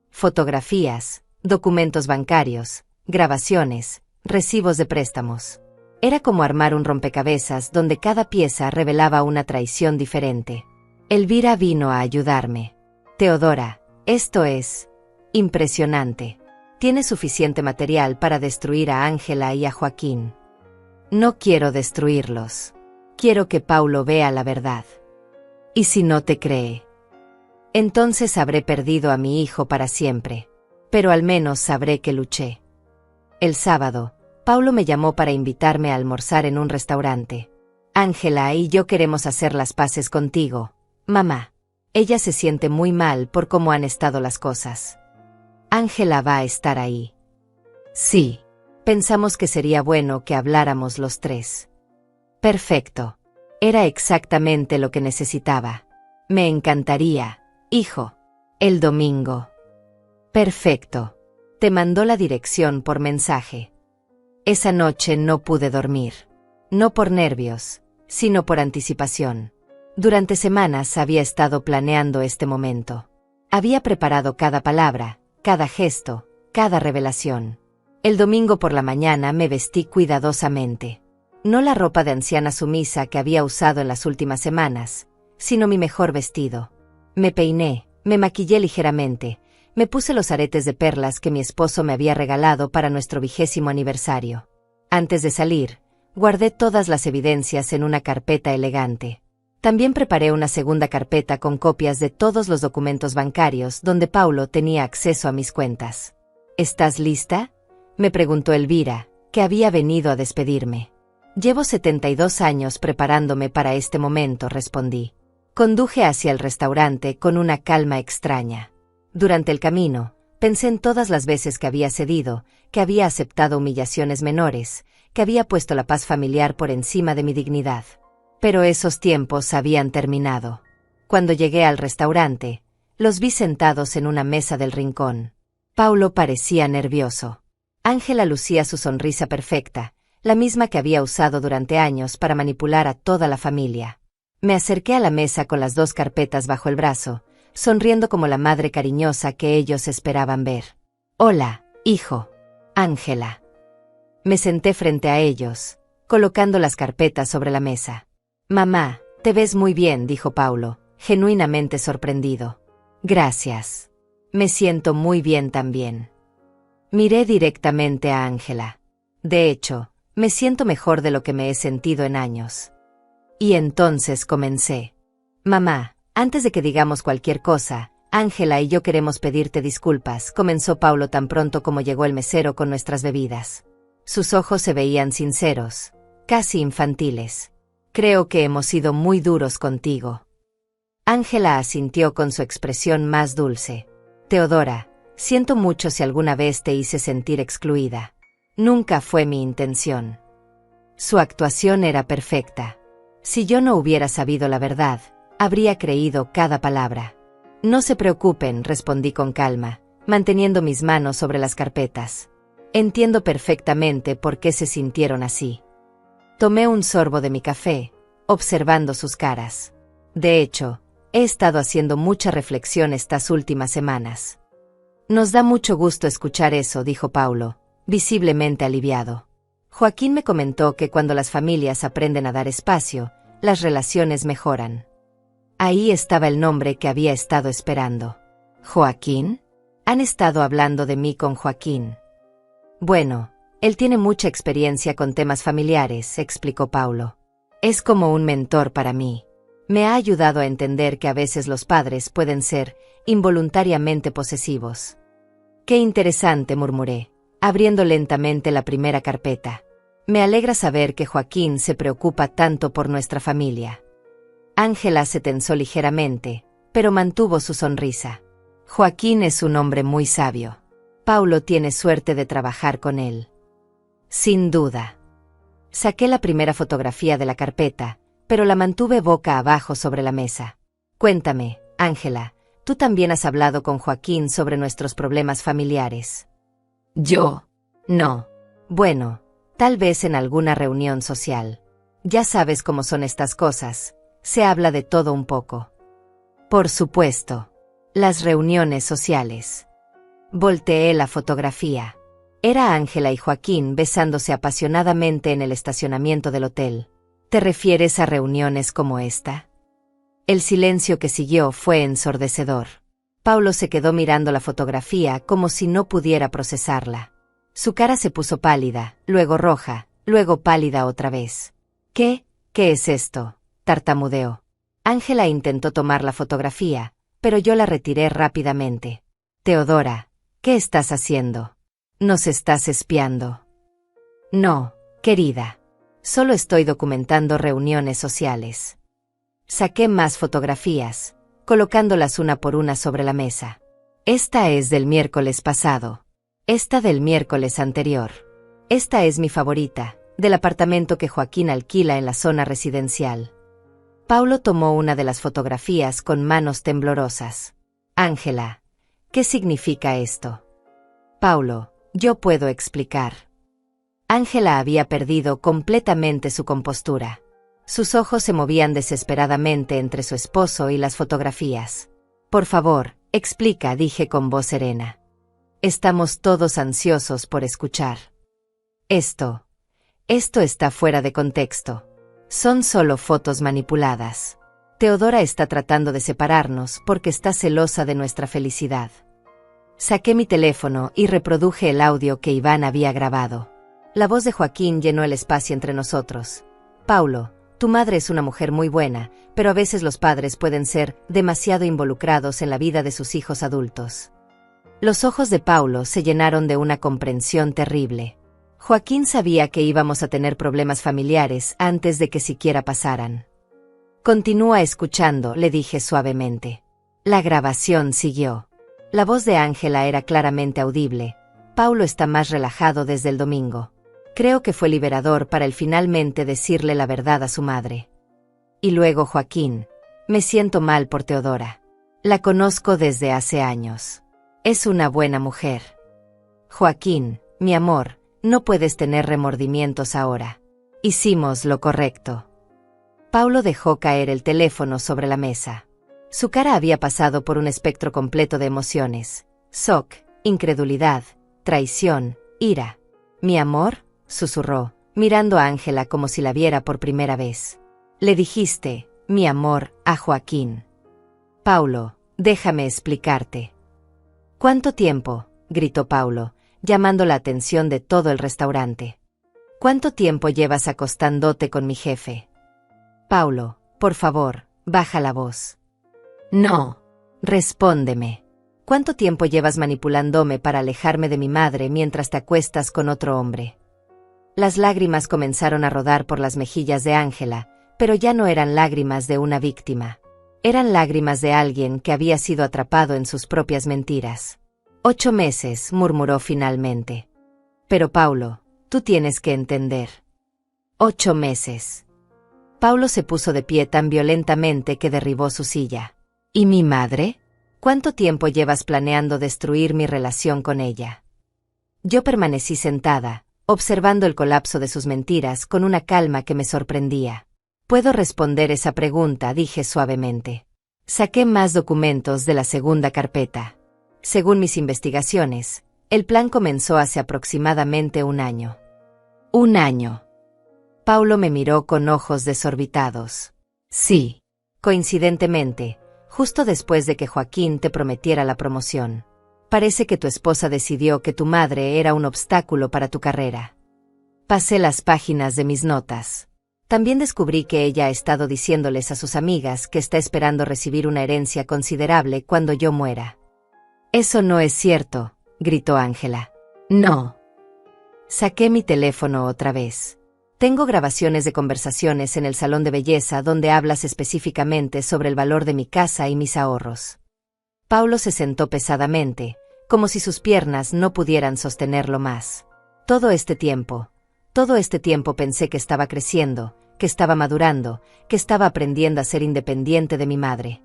Fotografías, documentos bancarios, grabaciones, recibos de préstamos. Era como armar un rompecabezas donde cada pieza revelaba una traición diferente. Elvira vino a ayudarme. Teodora, esto es impresionante. Tiene suficiente material para destruir a Ángela y a Joaquín. No quiero destruirlos. Quiero que Paulo vea la verdad. ¿Y si no te cree? Entonces habré perdido a mi hijo para siempre. Pero al menos sabré que luché. El sábado, Paulo me llamó para invitarme a almorzar en un restaurante. Ángela y yo queremos hacer las paces contigo, mamá. Ella se siente muy mal por cómo han estado las cosas. Ángela va a estar ahí. Sí. Pensamos que sería bueno que habláramos los 3. Perfecto. Era exactamente lo que necesitaba. Me encantaría, hijo. El domingo. Perfecto. Te mandó la dirección por mensaje. Esa noche no pude dormir. No por nervios, sino por anticipación. Durante semanas había estado planeando este momento. Había preparado cada palabra, cada gesto, cada revelación. El domingo por la mañana me vestí cuidadosamente. No la ropa de anciana sumisa que había usado en las últimas semanas, sino mi mejor vestido. Me peiné, me maquillé ligeramente, Me puse los aretes de perlas que mi esposo me había regalado para nuestro 20º aniversario. Antes de salir, guardé todas las evidencias en una carpeta elegante. También preparé una segunda carpeta con copias de todos los documentos bancarios donde Paulo tenía acceso a mis cuentas. ¿Estás lista?, me preguntó Elvira, que había venido a despedirme. Llevo 72 años preparándome para este momento, respondí. Conduje hacia el restaurante con una calma extraña. Durante el camino, pensé en todas las veces que había cedido, que había aceptado humillaciones menores, que había puesto la paz familiar por encima de mi dignidad. Pero esos tiempos habían terminado. Cuando llegué al restaurante, los vi sentados en una mesa del rincón. Paulo parecía nervioso. Ángela lucía su sonrisa perfecta, la misma que había usado durante años para manipular a toda la familia. Me acerqué a la mesa con las 2 carpetas bajo el brazo, sonriendo como la madre cariñosa que ellos esperaban ver. «Hola, hijo. Ángela». Me senté frente a ellos, colocando las carpetas sobre la mesa. «Mamá, te ves muy bien», dijo Paulo, genuinamente sorprendido. «Gracias. Me siento muy bien también». Miré directamente a Ángela. De hecho, me siento mejor de lo que me he sentido en años. Y entonces comencé. «Mamá, antes de que digamos cualquier cosa, Ángela y yo queremos pedirte disculpas», comenzó Paulo tan pronto como llegó el mesero con nuestras bebidas. Sus ojos se veían sinceros, casi infantiles. «Creo que hemos sido muy duros contigo». Ángela asintió con su expresión más dulce. «Teodora, siento mucho si alguna vez te hice sentir excluida. Nunca fue mi intención». Su actuación era perfecta. Si yo no hubiera sabido la verdad, habría creído cada palabra. «No se preocupen», respondí con calma, manteniendo mis manos sobre las carpetas. «Entiendo perfectamente por qué se sintieron así». Tomé un sorbo de mi café, observando sus caras. De hecho, he estado haciendo mucha reflexión estas últimas semanas. «Nos da mucho gusto escuchar eso», dijo Paulo, visiblemente aliviado. «Joaquín me comentó que cuando las familias aprenden a dar espacio, las relaciones mejoran». Ahí estaba el nombre que había estado esperando. «¿Joaquín? ¿Han estado hablando de mí con Joaquín?» «Bueno, él tiene mucha experiencia con temas familiares», explicó Paulo. «Es como un mentor para mí. Me ha ayudado a entender que a veces los padres pueden ser involuntariamente posesivos». «Qué interesante», murmuré, abriendo lentamente la primera carpeta. «Me alegra saber que Joaquín se preocupa tanto por nuestra familia». Ángela se tensó ligeramente, pero mantuvo su sonrisa. «Joaquín es un hombre muy sabio. Paulo tiene suerte de trabajar con él». «Sin duda». Saqué la primera fotografía de la carpeta, pero la mantuve boca abajo sobre la mesa. «Cuéntame, Ángela, ¿tú también has hablado con Joaquín sobre nuestros problemas familiares?» «¿Yo? No». «Bueno, tal vez en alguna reunión social. Ya sabes cómo son estas cosas, se habla de todo un poco». «Por supuesto. Las reuniones sociales». Volteé la fotografía. Era Ángela y Joaquín besándose apasionadamente en el estacionamiento del hotel. ¿Te refieres a reuniones como esta? El silencio que siguió fue ensordecedor. Paulo se quedó mirando la fotografía como si no pudiera procesarla. Su cara se puso pálida, luego roja, luego pálida otra vez. ¿Qué es esto?, tartamudeó. Ángela intentó tomar la fotografía, pero yo la retiré rápidamente. «Teodora, ¿qué estás haciendo? ¿Nos estás espiando?» «No, querida. Solo estoy documentando reuniones sociales». Saqué más fotografías, colocándolas una por una sobre la mesa. «Esta es del miércoles pasado. Esta del miércoles anterior. Esta es mi favorita, del apartamento que Joaquín alquila en la zona residencial». Paulo tomó una de las fotografías con manos temblorosas. «Ángela, ¿qué significa esto?» «Paulo, yo puedo explicar». Ángela había perdido completamente su compostura. Sus ojos se movían desesperadamente entre su esposo y las fotografías. «Por favor, explica», dije con voz serena. «Estamos todos ansiosos por escuchar». Esto está fuera de contexto. Son solo fotos manipuladas. Teodora está tratando de separarnos porque está celosa de nuestra felicidad». Saqué mi teléfono y reproduje el audio que Iván había grabado. La voz de Joaquín llenó el espacio entre nosotros. Paulo, tu madre es una mujer muy buena, pero a veces los padres pueden ser demasiado involucrados en la vida de sus hijos adultos. Los ojos de Paulo se llenaron de una comprensión terrible. Joaquín sabía que íbamos a tener problemas familiares antes de que siquiera pasaran. Continúa escuchando, le dije suavemente. La grabación siguió. La voz de Ángela era claramente audible. Paulo está más relajado desde el domingo. Creo que fue liberador para él finalmente decirle la verdad a su madre. Y luego Joaquín. Me siento mal por Teodora. La conozco desde hace años. Es una buena mujer. Joaquín, mi amor, no puedes tener remordimientos ahora. Hicimos lo correcto. Paulo dejó caer el teléfono sobre la mesa. Su cara había pasado por un espectro completo de emociones. Shock, incredulidad, traición, ira. Mi amor, susurró, mirando a Ángela como si la viera por primera vez. Le dijiste, mi amor, a Joaquín. Paulo, déjame explicarte. ¿Cuánto tiempo? Gritó Paulo, llamando la atención de todo el restaurante. ¿Cuánto tiempo llevas acostándote con mi jefe? Paulo, por favor, baja la voz. No. Respóndeme. ¿Cuánto tiempo llevas manipulándome para alejarme de mi madre mientras te acuestas con otro hombre? Las lágrimas comenzaron a rodar por las mejillas de Ángela, pero ya no eran lágrimas de una víctima. Eran lágrimas de alguien que había sido atrapado en sus propias mentiras. 8 meses, murmuró finalmente. Pero Paulo, tú tienes que entender. 8 meses. Paulo se puso de pie tan violentamente que derribó su silla. ¿Y mi madre? ¿Cuánto tiempo llevas planeando destruir mi relación con ella? Yo permanecí sentada, observando el colapso de sus mentiras con una calma que me sorprendía. Puedo responder esa pregunta, dije suavemente. Saqué más documentos de la segunda carpeta. Según mis investigaciones, el plan comenzó hace aproximadamente 1 año. 1 año. Paulo me miró con ojos desorbitados. Sí. Coincidentemente, justo después de que Joaquín te prometiera la promoción. Parece que tu esposa decidió que tu madre era un obstáculo para tu carrera. Pasé las páginas de mis notas. También descubrí que ella ha estado diciéndoles a sus amigas que está esperando recibir una herencia considerable cuando yo muera. Eso no es cierto, gritó Ángela. No. Saqué mi teléfono otra vez. Tengo grabaciones de conversaciones en el salón de belleza donde hablas específicamente sobre el valor de mi casa y mis ahorros. Paulo se sentó pesadamente, como si sus piernas no pudieran sostenerlo más. Todo este tiempo pensé que estaba creciendo, que estaba madurando, que estaba aprendiendo a ser independiente de mi madre.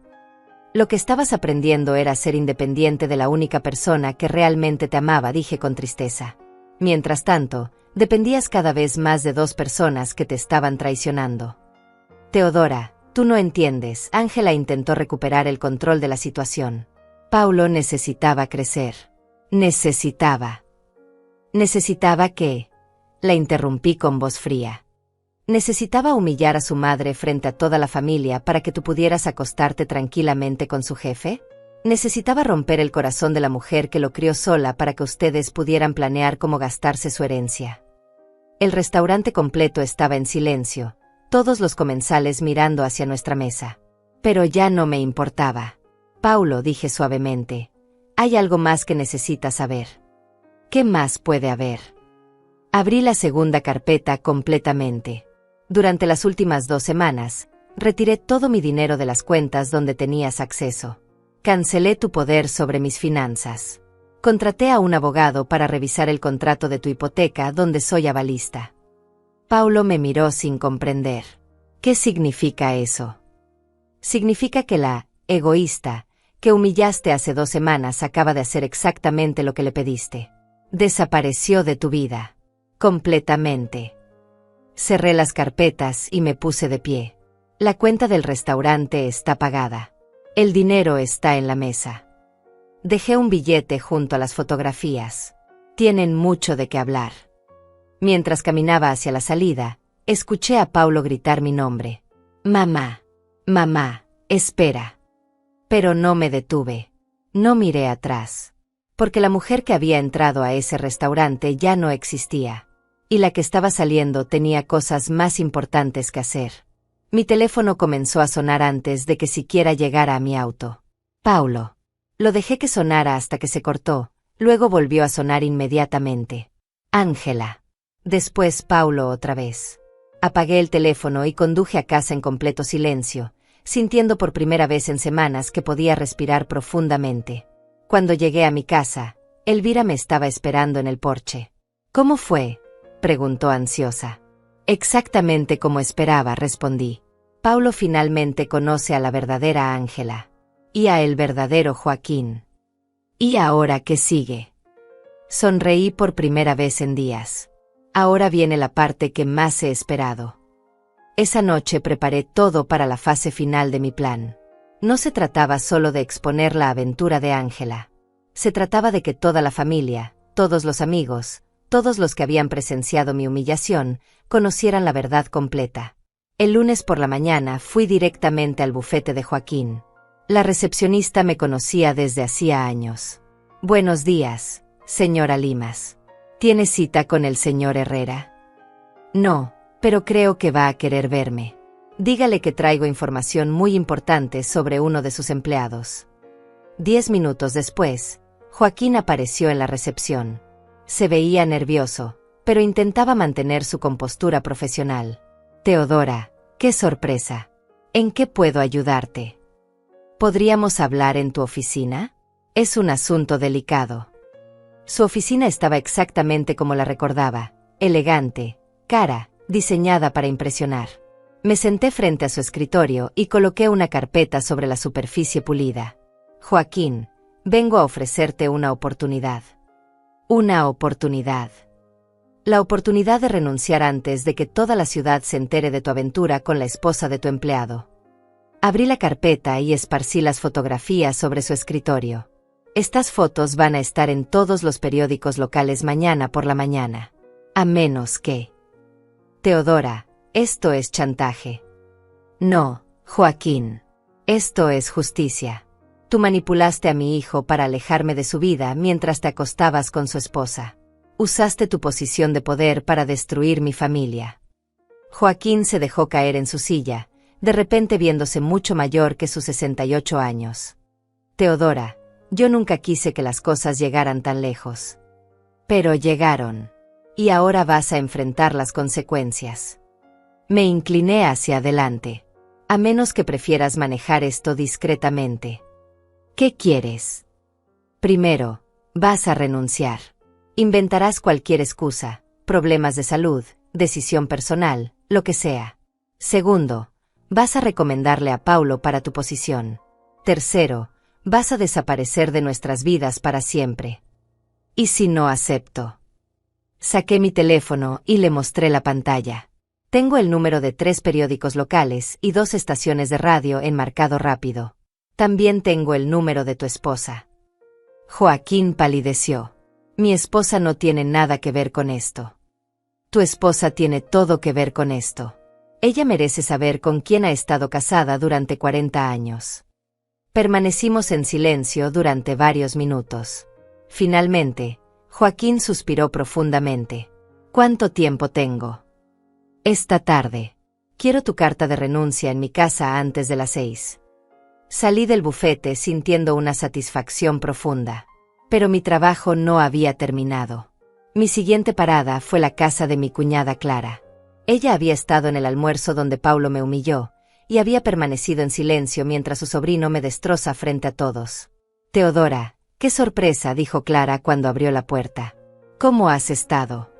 Lo que estabas aprendiendo era ser independiente de la única persona que realmente te amaba, dije con tristeza. Mientras tanto, dependías cada vez más de 2 personas que te estaban traicionando. Teodora, tú no entiendes. Ángela intentó recuperar el control de la situación. Paulo necesitaba crecer. ¿Necesitaba qué? La interrumpí con voz fría. ¿Necesitaba humillar a su madre frente a toda la familia para que tú pudieras acostarte tranquilamente con su jefe? ¿Necesitaba romper el corazón de la mujer que lo crió sola para que ustedes pudieran planear cómo gastarse su herencia? El restaurante completo estaba en silencio, todos los comensales mirando hacia nuestra mesa. Pero ya no me importaba. Paulo, dije suavemente, hay algo más que necesitas saber. ¿Qué más puede haber? Abrí la segunda carpeta completamente. Durante las últimas 2 semanas, retiré todo mi dinero de las cuentas donde tenías acceso. Cancelé tu poder sobre mis finanzas. Contraté a un abogado para revisar el contrato de tu hipoteca donde soy avalista. Paulo me miró sin comprender. ¿Qué significa eso? Significa que la egoísta que humillaste hace 2 semanas acaba de hacer exactamente lo que le pediste. Desapareció de tu vida. Completamente. Cerré las carpetas y me puse de pie. La cuenta del restaurante está pagada. El dinero está en la mesa. Dejé un billete junto a las fotografías. Tienen mucho de qué hablar. Mientras caminaba hacia la salida, escuché a Paulo gritar mi nombre. Mamá, mamá, espera. Pero no me detuve. No miré atrás. porque la mujer que había entrado a ese restaurante ya no existía, y la que estaba saliendo tenía cosas más importantes que hacer. Mi teléfono comenzó a sonar antes de que siquiera llegara a mi auto. Paulo. Lo dejé que sonara hasta que se cortó, luego volvió a sonar inmediatamente. Ángela. Después Paulo otra vez. Apagué el teléfono y conduje a casa en completo silencio, sintiendo por primera vez en semanas que podía respirar profundamente. Cuando llegué a mi casa, Elvira me estaba esperando en el porche. ¿Cómo fue?, preguntó ansiosa. Exactamente como esperaba, respondí. Paulo finalmente conoce a la verdadera Ángela. Y a el verdadero Joaquín. ¿Y ahora qué sigue? Sonreí por primera vez en días. Ahora viene la parte que más he esperado. Esa noche preparé todo para la fase final de mi plan. No se trataba solo de exponer la aventura de Ángela. Se trataba de que toda la familia, todos los amigos, todos los que habían presenciado mi humillación, conocieran la verdad completa. El lunes por la mañana fui directamente al bufete de Joaquín. La recepcionista me conocía desde hacía años. Buenos días, señora Limas. ¿Tiene cita con el señor Herrera? No, pero creo que va a querer verme. Dígale que traigo información muy importante sobre uno de sus empleados. 10 minutos después, Joaquín apareció en la recepción. Se veía nervioso, pero intentaba mantener su compostura profesional. Teodora, qué sorpresa. ¿En qué puedo ayudarte? ¿Podríamos hablar en tu oficina? Es un asunto delicado. Su oficina estaba exactamente como la recordaba, elegante, cara, diseñada para impresionar. Me senté frente a su escritorio y coloqué una carpeta sobre la superficie pulida. Joaquín, vengo a ofrecerte una oportunidad. Una oportunidad. La oportunidad de renunciar antes de que toda la ciudad se entere de tu aventura con la esposa de tu empleado. Abrí la carpeta y esparcí las fotografías sobre su escritorio. Estas fotos van a estar en todos los periódicos locales mañana por la mañana. A menos que... Teodora, esto es chantaje. No, Joaquín. Esto es justicia. Tú manipulaste a mi hijo para alejarme de su vida mientras te acostabas con su esposa. Usaste tu posición de poder para destruir mi familia. Joaquín se dejó caer en su silla, de repente viéndose mucho mayor que sus 68 años. Teodora, yo nunca quise que las cosas llegaran tan lejos. Pero llegaron. Y ahora vas a enfrentar las consecuencias. Me incliné hacia adelante. A menos que prefieras manejar esto discretamente. ¿Qué quieres? Primero, vas a renunciar. Inventarás cualquier excusa, problemas de salud, decisión personal, lo que sea. Segundo, vas a recomendarle a Paulo para tu posición. Tercero, vas a desaparecer de nuestras vidas para siempre. ¿Y si no acepto? Saqué mi teléfono y le mostré la pantalla. Tengo el número de 3 periódicos locales y 2 estaciones de radio enmarcado rápido. También tengo el número de tu esposa. Joaquín palideció. Mi esposa no tiene nada que ver con esto. Tu esposa tiene todo que ver con esto. Ella merece saber con quién ha estado casada durante 40 años. Permanecimos en silencio durante varios minutos. Finalmente, Joaquín suspiró profundamente. ¿Cuánto tiempo tengo? Esta tarde. Quiero tu carta de renuncia en mi casa antes de las 6. Salí del bufete sintiendo una satisfacción profunda. Pero mi trabajo no había terminado. Mi siguiente parada fue la casa de mi cuñada Clara. Ella había estado en el almuerzo donde Paulo me humilló, y había permanecido en silencio mientras su sobrino me destroza frente a todos. Teodora, qué sorpresa, dijo Clara cuando abrió la puerta. ¿Cómo has estado?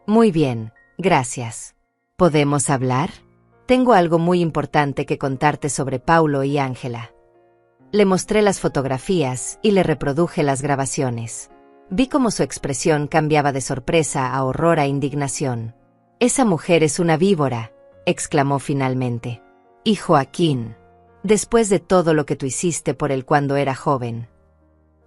Muy bien, gracias. ¿Podemos hablar? Tengo algo muy importante que contarte sobre Paulo y Ángela. Le mostré las fotografías y le reproduje las grabaciones. Vi cómo su expresión cambiaba de sorpresa a horror a indignación. «Esa mujer es una víbora», exclamó finalmente. «Y Joaquín, después de todo lo que tú hiciste por él cuando era joven.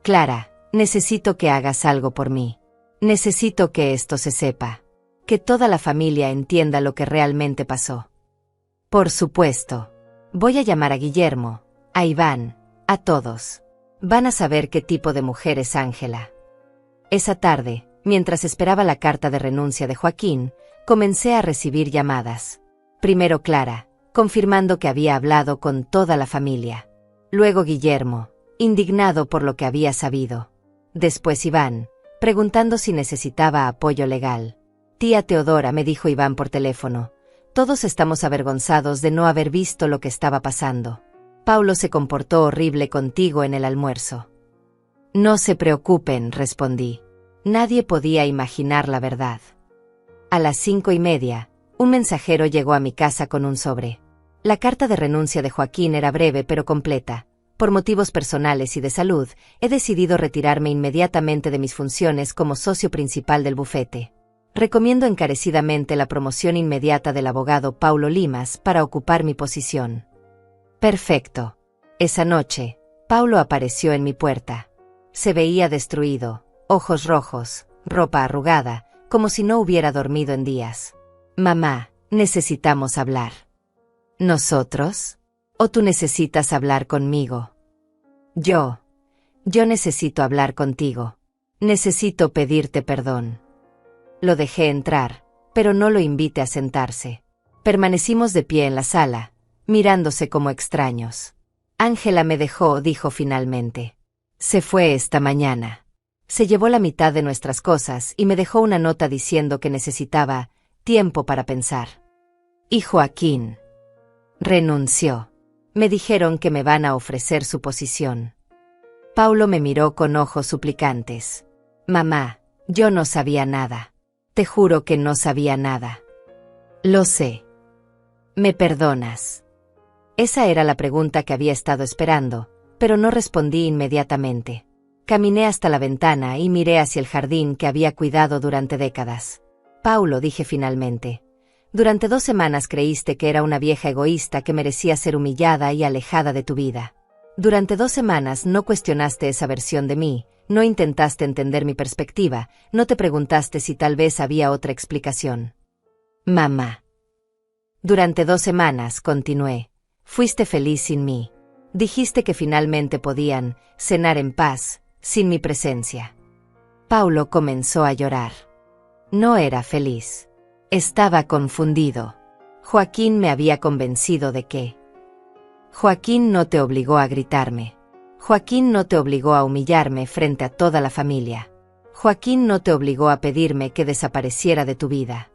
Clara, necesito que hagas algo por mí. Necesito que esto se sepa. Que toda la familia entienda lo que realmente pasó». Por supuesto. Voy a llamar a Guillermo, a Iván, a todos. Van a saber qué tipo de mujer es Ángela. Esa tarde, mientras esperaba la carta de renuncia de Joaquín, comencé a recibir llamadas. Primero Clara, confirmando que había hablado con toda la familia. Luego Guillermo, indignado por lo que había sabido. Después Iván, preguntando si necesitaba apoyo legal. Tía Teodora, me dijo Iván por teléfono. Todos estamos avergonzados de no haber visto lo que estaba pasando. Paulo se comportó horrible contigo en el almuerzo. No se preocupen, respondí. Nadie podía imaginar la verdad. A las 5:30, un mensajero llegó a mi casa con un sobre. La carta de renuncia de Joaquín era breve pero completa. Por motivos personales y de salud, he decidido retirarme inmediatamente de mis funciones como socio principal del bufete. Recomiendo encarecidamente la promoción inmediata del abogado Paulo Limas para ocupar mi posición. Perfecto. Esa noche, Paulo apareció en mi puerta. Se veía destruido, ojos rojos, ropa arrugada, como si no hubiera dormido en días. Mamá, necesitamos hablar. ¿Nosotros? ¿O tú necesitas hablar conmigo? Yo necesito hablar contigo. Necesito pedirte perdón. Lo dejé entrar, pero no lo invité a sentarse. Permanecimos de pie en la sala, mirándose como extraños. Ángela me dejó, dijo finalmente. Se fue esta mañana. Se llevó la mitad de nuestras cosas y me dejó una nota diciendo que necesitaba tiempo para pensar. Y Joaquín renunció. Me dijeron que me van a ofrecer su posición. Paulo me miró con ojos suplicantes. Mamá, yo no sabía nada. Te juro que no sabía nada. Lo sé. ¿Me perdonas? Esa era la pregunta que había estado esperando, pero no respondí inmediatamente. Caminé hasta la ventana y miré hacia el jardín que había cuidado durante décadas. Paulo, dije finalmente. Durante 2 semanas creíste que era una vieja egoísta que merecía ser humillada y alejada de tu vida. Durante 2 semanas no cuestionaste esa versión de mí, no intentaste entender mi perspectiva, no te preguntaste si tal vez había otra explicación. Mamá. Durante 2 semanas, continué, fuiste feliz sin mí. Dijiste que finalmente podían cenar en paz, sin mi presencia. Paulo comenzó a llorar. No era feliz. Estaba confundido. Joaquín me había convencido de que... Joaquín no te obligó a gritarme. Joaquín no te obligó a humillarme frente a toda la familia. Joaquín no te obligó a pedirme que desapareciera de tu vida.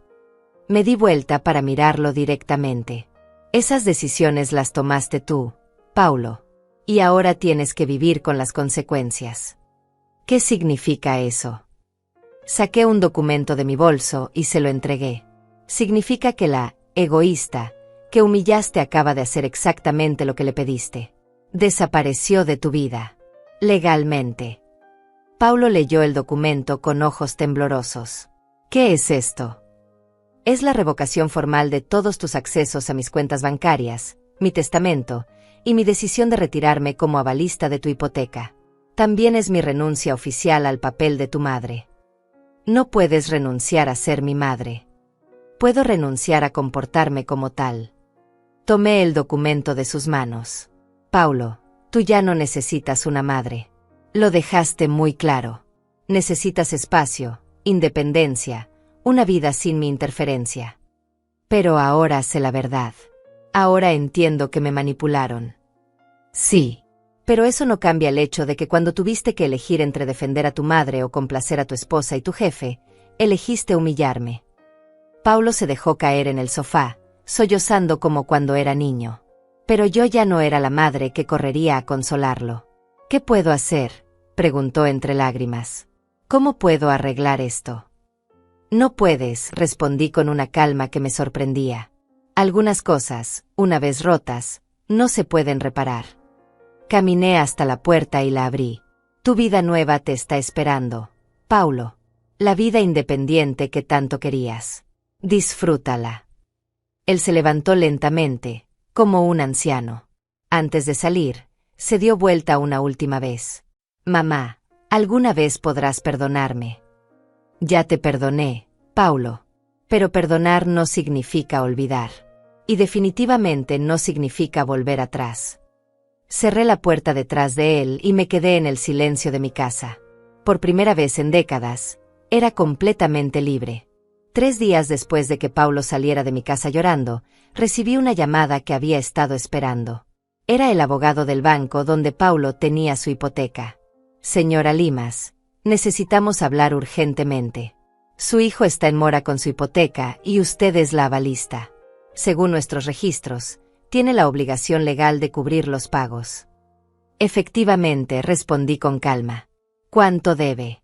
Me di vuelta para mirarlo directamente. Esas decisiones las tomaste tú, Paulo. Y ahora tienes que vivir con las consecuencias. ¿Qué significa eso? Saqué un documento de mi bolso y se lo entregué. Significa que la egoísta que humillaste acaba de hacer exactamente lo que le pediste. Desapareció de tu vida. Legalmente. Paulo leyó el documento con ojos temblorosos. ¿Qué es esto? Es la revocación formal de todos tus accesos a mis cuentas bancarias, mi testamento, y mi decisión de retirarme como avalista de tu hipoteca. También es mi renuncia oficial al papel de tu madre. No puedes renunciar a ser mi madre. Puedo renunciar a comportarme como tal. Tomé el documento de sus manos. Paulo, tú ya no necesitas una madre. Lo dejaste muy claro. Necesitas espacio, independencia, una vida sin mi interferencia. Pero ahora sé la verdad. Ahora entiendo que me manipularon. Sí. Pero eso no cambia el hecho de que cuando tuviste que elegir entre defender a tu madre o complacer a tu esposa y tu jefe, elegiste humillarme. Paulo se dejó caer en el sofá, sollozando como cuando era niño. Pero yo ya no era la madre que correría a consolarlo. ¿Qué puedo hacer?, preguntó entre lágrimas. ¿Cómo puedo arreglar esto? No puedes, respondí con una calma que me sorprendía. Algunas cosas, una vez rotas, no se pueden reparar. Caminé hasta la puerta y la abrí. Tu vida nueva te está esperando, Paulo. La vida independiente que tanto querías. Disfrútala. Él se levantó lentamente, como un anciano. Antes de salir, se dio vuelta una última vez. Mamá, ¿alguna vez podrás perdonarme? Ya te perdoné, Paulo. Pero perdonar no significa olvidar. Y definitivamente no significa volver atrás. Cerré la puerta detrás de él y me quedé en el silencio de mi casa. Por primera vez en décadas, era completamente libre. 3 días después de que Paulo saliera de mi casa llorando, recibí una llamada que había estado esperando. Era el abogado del banco donde Paulo tenía su hipoteca. Señora Limas, necesitamos hablar urgentemente. Su hijo está en mora con su hipoteca y usted es la avalista. Según nuestros registros, tiene la obligación legal de cubrir los pagos. Efectivamente, respondí con calma. ¿Cuánto debe?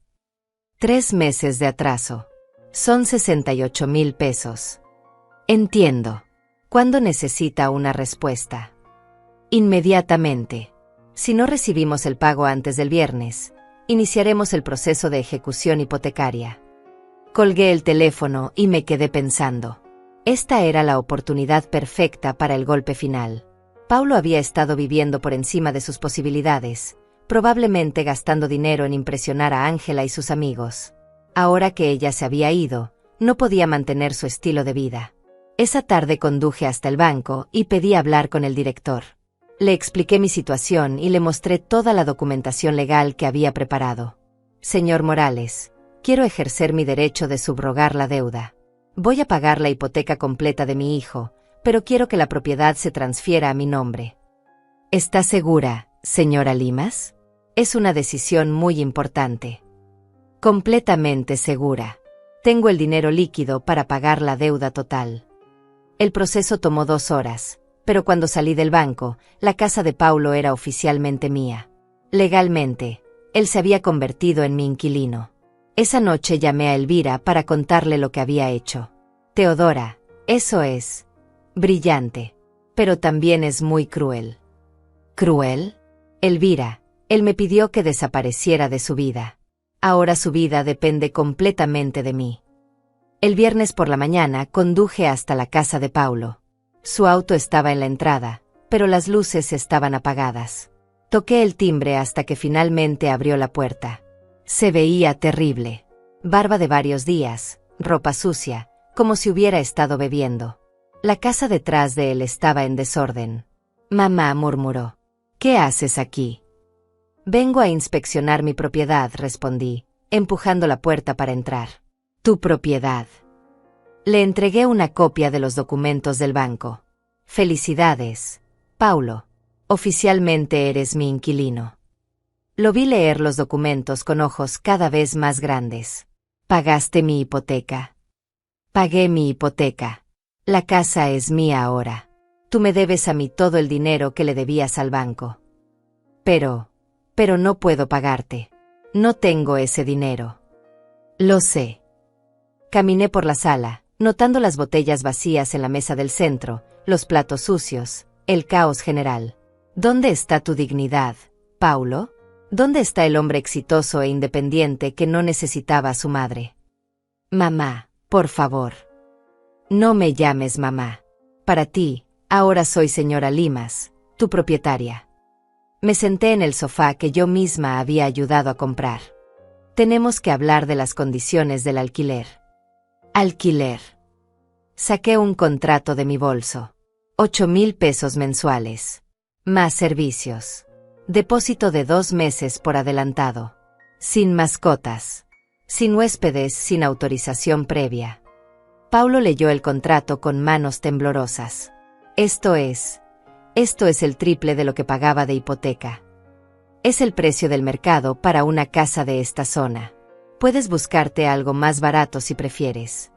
3 meses de atraso. Son 68,000 pesos. Entiendo. ¿Cuándo necesita una respuesta? Inmediatamente. Si no recibimos el pago antes del viernes, iniciaremos el proceso de ejecución hipotecaria. Colgué el teléfono y me quedé pensando. Esta era la oportunidad perfecta para el golpe final. Paulo había estado viviendo por encima de sus posibilidades, probablemente gastando dinero en impresionar a Ángela y sus amigos. Ahora que ella se había ido, no podía mantener su estilo de vida. Esa tarde conduje hasta el banco y pedí hablar con el director. Le expliqué mi situación y le mostré toda la documentación legal que había preparado. Señor Morales, quiero ejercer mi derecho de subrogar la deuda. Voy a pagar la hipoteca completa de mi hijo, pero quiero que la propiedad se transfiera a mi nombre. ¿Está segura, señora Limas? Es una decisión muy importante. Completamente segura. Tengo el dinero líquido para pagar la deuda total. El proceso tomó 2 horas, pero cuando salí del banco, la casa de Paulo era oficialmente mía. Legalmente, él se había convertido en mi inquilino. Esa noche llamé a Elvira para contarle lo que había hecho. Teodora, eso es brillante, pero también es muy cruel. ¿Cruel? Elvira, él me pidió que desapareciera de su vida. Ahora su vida depende completamente de mí. El viernes por la mañana conduje hasta la casa de Paulo. Su auto estaba en la entrada, pero las luces estaban apagadas. Toqué el timbre hasta que finalmente abrió la puerta. Se veía terrible. Barba de varios días, ropa sucia, como si hubiera estado bebiendo. La casa detrás de él estaba en desorden. Mamá murmuró. ¿Qué haces aquí? Vengo a inspeccionar mi propiedad, respondí, empujando la puerta para entrar. Tu propiedad. Le entregué una copia de los documentos del banco. Felicidades, Paulo. Oficialmente eres mi inquilino. Lo vi leer los documentos con ojos cada vez más grandes. ¿Pagaste mi hipoteca? Pagué mi hipoteca. La casa es mía ahora. Tú me debes a mí todo el dinero que le debías al banco. Pero no puedo pagarte. No tengo ese dinero. Lo sé. Caminé por la sala, notando las botellas vacías en la mesa del centro, los platos sucios, el caos general. ¿Dónde está tu dignidad, Paulo? ¿Dónde está el hombre exitoso e independiente que no necesitaba a su madre? Mamá, por favor. No me llames mamá. Para ti, ahora soy señora Limas, tu propietaria. Me senté en el sofá que yo misma había ayudado a comprar. Tenemos que hablar de las condiciones del alquiler. Alquiler. Saqué un contrato de mi bolso. 8,000 pesos mensuales. Más servicios. Depósito de 2 meses por adelantado. Sin mascotas. Sin huéspedes, sin autorización previa. Paulo leyó el contrato con manos temblorosas. Esto es el triple de lo que pagaba de hipoteca. Es el precio del mercado para una casa de esta zona. Puedes buscarte algo más barato si prefieres.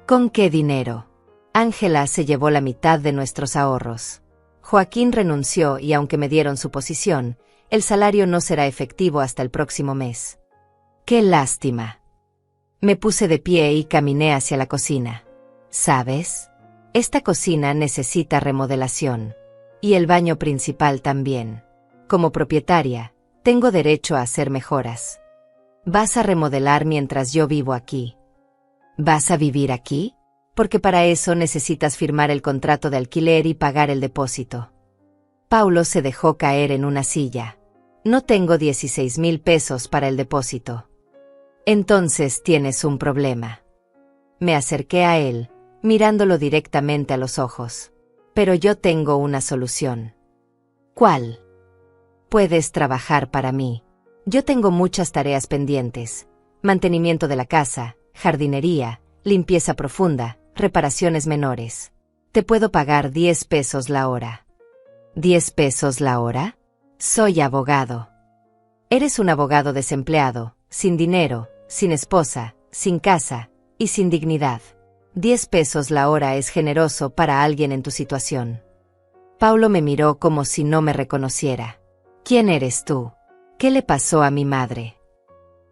¿Con qué dinero? Ángela se llevó la mitad de nuestros ahorros. Joaquín renunció y aunque me dieron su posición, el salario no será efectivo hasta el próximo mes. ¡Qué lástima! Me puse de pie y caminé hacia la cocina. ¿Sabes? Esta cocina necesita remodelación. Y el baño principal también. Como propietaria, tengo derecho a hacer mejoras. ¿Vas a remodelar mientras yo vivo aquí? ¿Vas a vivir aquí? Porque para eso necesitas firmar el contrato de alquiler y pagar el depósito. Paulo se dejó caer en una silla. No tengo 16,000 pesos para el depósito. Entonces tienes un problema. Me acerqué a él, mirándolo directamente a los ojos. Pero yo tengo una solución. ¿Cuál? Puedes trabajar para mí. Yo tengo muchas tareas pendientes. Mantenimiento de la casa, jardinería, limpieza profunda, reparaciones menores. Te puedo pagar 10 pesos la hora. ¿10 pesos la hora? Soy abogado. Eres un abogado desempleado, sin dinero, sin esposa, sin casa y sin dignidad. 10 pesos la hora es generoso para alguien en tu situación. Paulo me miró como si no me reconociera. ¿Quién eres tú? ¿Qué le pasó a mi madre?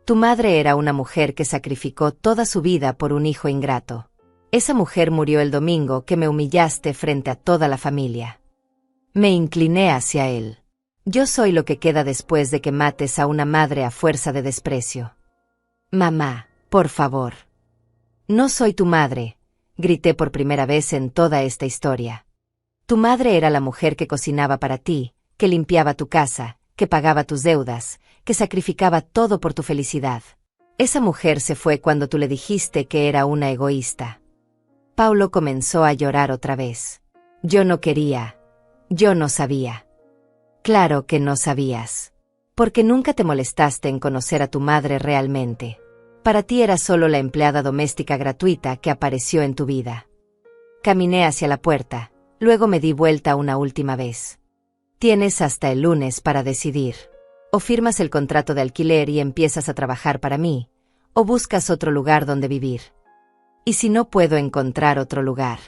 Tu madre era una mujer que sacrificó toda su vida por un hijo ingrato. Esa mujer murió el domingo que me humillaste frente a toda la familia. Me incliné hacia él. Yo soy lo que queda después de que mates a una madre a fuerza de desprecio. Mamá, por favor. No soy tu madre, grité por primera vez en toda esta historia. Tu madre era la mujer que cocinaba para ti, que limpiaba tu casa, que pagaba tus deudas, que sacrificaba todo por tu felicidad. Esa mujer se fue cuando tú le dijiste que era una egoísta. Paulo comenzó a llorar otra vez. Yo no quería. Yo no sabía. Claro que no sabías. Porque nunca te molestaste en conocer a tu madre realmente. Para ti era solo la empleada doméstica gratuita que apareció en tu vida. Caminé hacia la puerta, luego me di vuelta una última vez. Tienes hasta el lunes para decidir. O firmas el contrato de alquiler y empiezas a trabajar para mí, o buscas otro lugar donde vivir. ¿Y si no puedo encontrar otro lugar?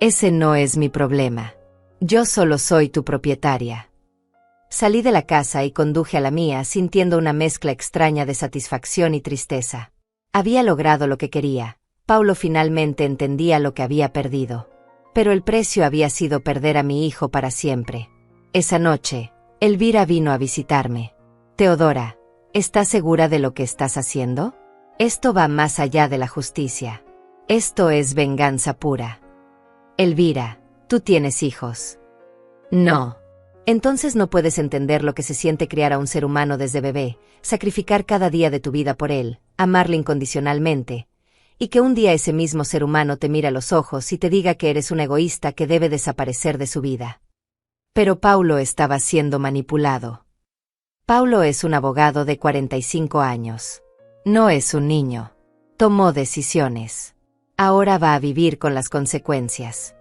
Ese no es mi problema. Yo solo soy tu propietaria. Salí de la casa y conduje a la mía sintiendo una mezcla extraña de satisfacción y tristeza. Había logrado lo que quería. Paulo finalmente entendía lo que había perdido. Pero el precio había sido perder a mi hijo para siempre. Esa noche, Elvira vino a visitarme. Teodora, ¿estás segura de lo que estás haciendo? Esto va más allá de la justicia. Esto es venganza pura. Elvira, tú tienes hijos. No. Entonces no puedes entender lo que se siente criar a un ser humano desde bebé, sacrificar cada día de tu vida por él, amarle incondicionalmente, y que un día ese mismo ser humano te mire a los ojos y te diga que eres un egoísta que debe desaparecer de su vida. Pero Paulo estaba siendo manipulado. Paulo es un abogado de 45 años. No es un niño. Tomó decisiones. Ahora va a vivir con las consecuencias.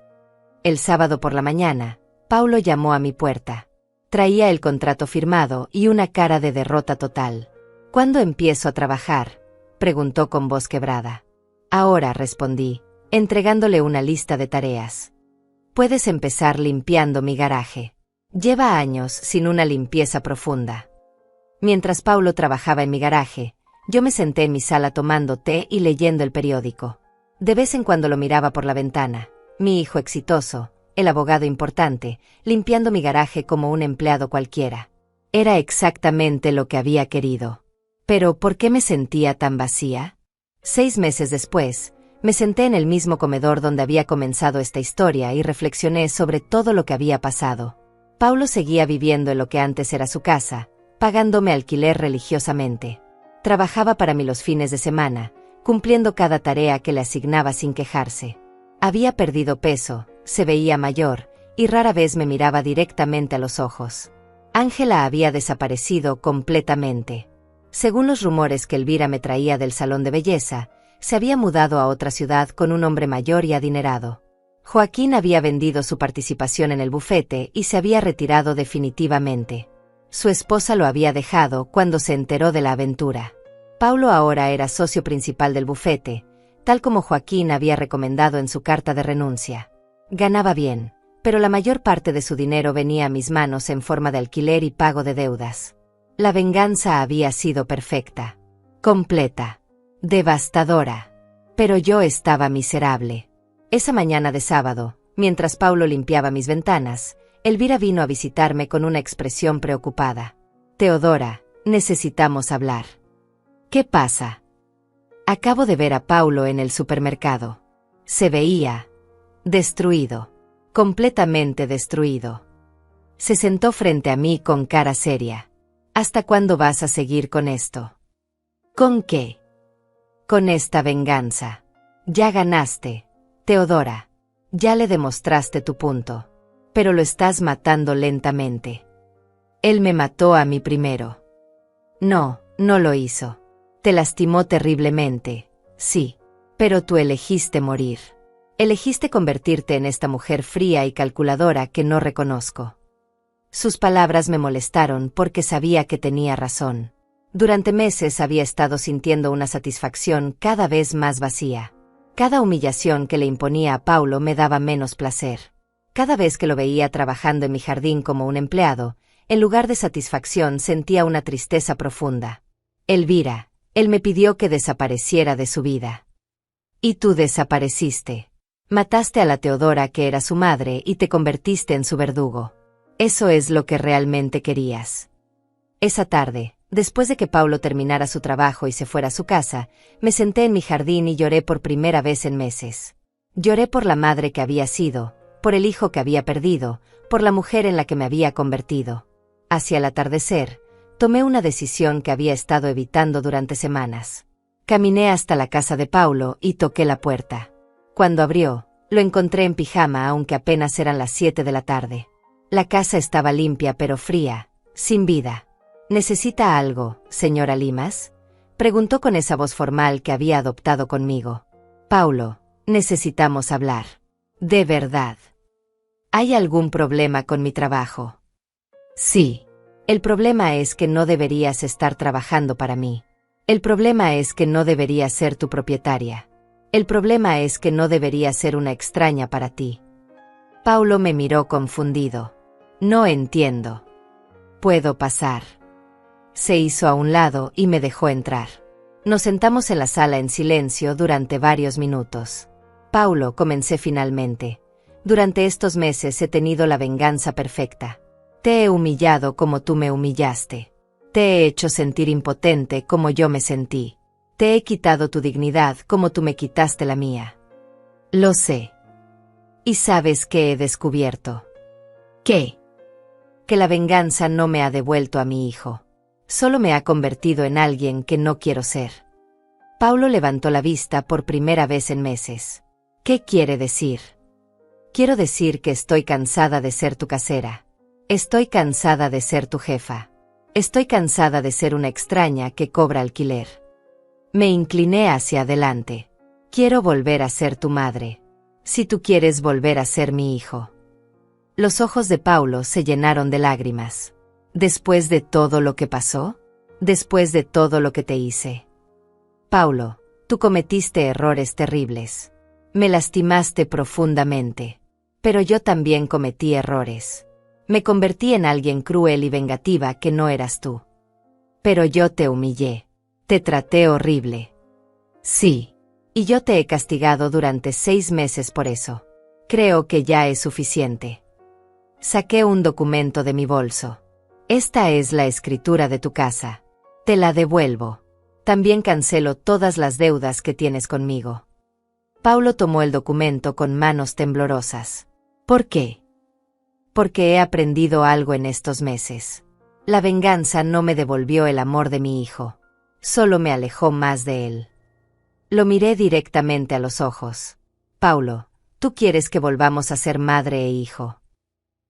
El sábado por la mañana, Paulo llamó a mi puerta. Traía el contrato firmado y una cara de derrota total. ¿Cuándo empiezo a trabajar?, preguntó con voz quebrada. Ahora, respondí, entregándole una lista de tareas. Puedes empezar limpiando mi garaje. Lleva años sin una limpieza profunda. Mientras Paulo trabajaba en mi garaje, yo me senté en mi sala tomando té y leyendo el periódico. De vez en cuando lo miraba por la ventana, mi hijo exitoso, el abogado importante, limpiando mi garaje como un empleado cualquiera. Era exactamente lo que había querido. Pero, ¿por qué me sentía tan vacía? 6 meses después, me senté en el mismo comedor donde había comenzado esta historia y reflexioné sobre todo lo que había pasado. Paulo seguía viviendo en lo que antes era su casa, pagándome alquiler religiosamente. Trabajaba para mí los fines de semana, cumpliendo cada tarea que le asignaba sin quejarse. Había perdido peso, se veía mayor, y rara vez me miraba directamente a los ojos. Ángela había desaparecido completamente. Según los rumores que Elvira me traía del salón de belleza, se había mudado a otra ciudad con un hombre mayor y adinerado. Joaquín había vendido su participación en el bufete y se había retirado definitivamente. Su esposa lo había dejado cuando se enteró de la aventura. Paulo ahora era socio principal del bufete, tal como Joaquín había recomendado en su carta de renuncia. Ganaba bien, pero la mayor parte de su dinero venía a mis manos en forma de alquiler y pago de deudas. La venganza había sido perfecta, completa, devastadora. Pero yo estaba miserable. Esa mañana de sábado, mientras Paulo limpiaba mis ventanas, Elvira vino a visitarme con una expresión preocupada. Teodora, necesitamos hablar. ¿Qué pasa? Acabo de ver a Paulo en el supermercado. Se veía destruido, completamente destruido. Se sentó frente a mí con cara seria. ¿Hasta cuándo vas a seguir con esto? ¿Con qué? Con esta venganza. Ya ganaste, Teodora. Ya le demostraste tu punto. Pero lo estás matando lentamente. Él me mató a mí primero. No, no lo hizo. Te lastimó terriblemente, sí. Pero tú elegiste morir. Elegiste convertirte en esta mujer fría y calculadora que no reconozco. Sus palabras me molestaron porque sabía que tenía razón. Durante meses había estado sintiendo una satisfacción cada vez más vacía. Cada humillación que le imponía a Paulo me daba menos placer. Cada vez que lo veía trabajando en mi jardín como un empleado, en lugar de satisfacción sentía una tristeza profunda. Elvira, él me pidió que desapareciera de su vida. Y tú desapareciste. Mataste a la Teodora que era su madre y te convertiste en su verdugo. Eso es lo que realmente querías. Esa tarde, después de que Paulo terminara su trabajo y se fuera a su casa, me senté en mi jardín y lloré por primera vez en meses. Lloré por la madre que había sido, por el hijo que había perdido, por la mujer en la que me había convertido. Hacia el atardecer, tomé una decisión que había estado evitando durante semanas. Caminé hasta la casa de Paulo y toqué la puerta. Cuando abrió, lo encontré en pijama aunque apenas eran las 7 de la tarde. La casa estaba limpia pero fría, sin vida. ¿Necesita algo, señora Limas?, preguntó con esa voz formal que había adoptado conmigo. Paulo, necesitamos hablar. De verdad. ¿Hay algún problema con mi trabajo? Sí. El problema es que no deberías estar trabajando para mí. El problema es que no debería ser tu propietaria. El problema es que no debería ser una extraña para ti. Paulo me miró confundido. No entiendo. ¿Puedo pasar? Se hizo a un lado y me dejó entrar. Nos sentamos en la sala en silencio durante varios minutos. Paulo, comencé finalmente. Durante estos meses he tenido la venganza perfecta. Te he humillado como tú me humillaste. Te he hecho sentir impotente como yo me sentí. Te he quitado tu dignidad como tú me quitaste la mía. Lo sé. ¿Y sabes qué he descubierto? ¿Qué? Que la venganza no me ha devuelto a mi hijo. Solo me ha convertido en alguien que no quiero ser. Paulo levantó la vista por primera vez en meses. ¿Qué quiere decir? Quiero decir que estoy cansada de ser tu casera. Estoy cansada de ser tu jefa. Estoy cansada de ser una extraña que cobra alquiler. Me incliné hacia adelante. Quiero volver a ser tu madre. Si tú quieres volver a ser mi hijo. Los ojos de Paulo se llenaron de lágrimas. ¿Después de todo lo que pasó? ¿Después de todo lo que te hice? Paulo, tú cometiste errores terribles. Me lastimaste profundamente. Pero yo también cometí errores. Me convertí en alguien cruel y vengativa que no eras tú. Pero yo te humillé. Te traté horrible. Sí. Y yo te he castigado durante 6 meses por eso. Creo que ya es suficiente. Saqué un documento de mi bolso. Esta es la escritura de tu casa. Te la devuelvo. También cancelo todas las deudas que tienes conmigo. Paulo tomó el documento con manos temblorosas. ¿Por qué? Porque he aprendido algo en estos meses. La venganza no me devolvió el amor de mi hijo. Solo me alejó más de él. Lo miré directamente a los ojos. Paulo, tú quieres que volvamos a ser madre e hijo.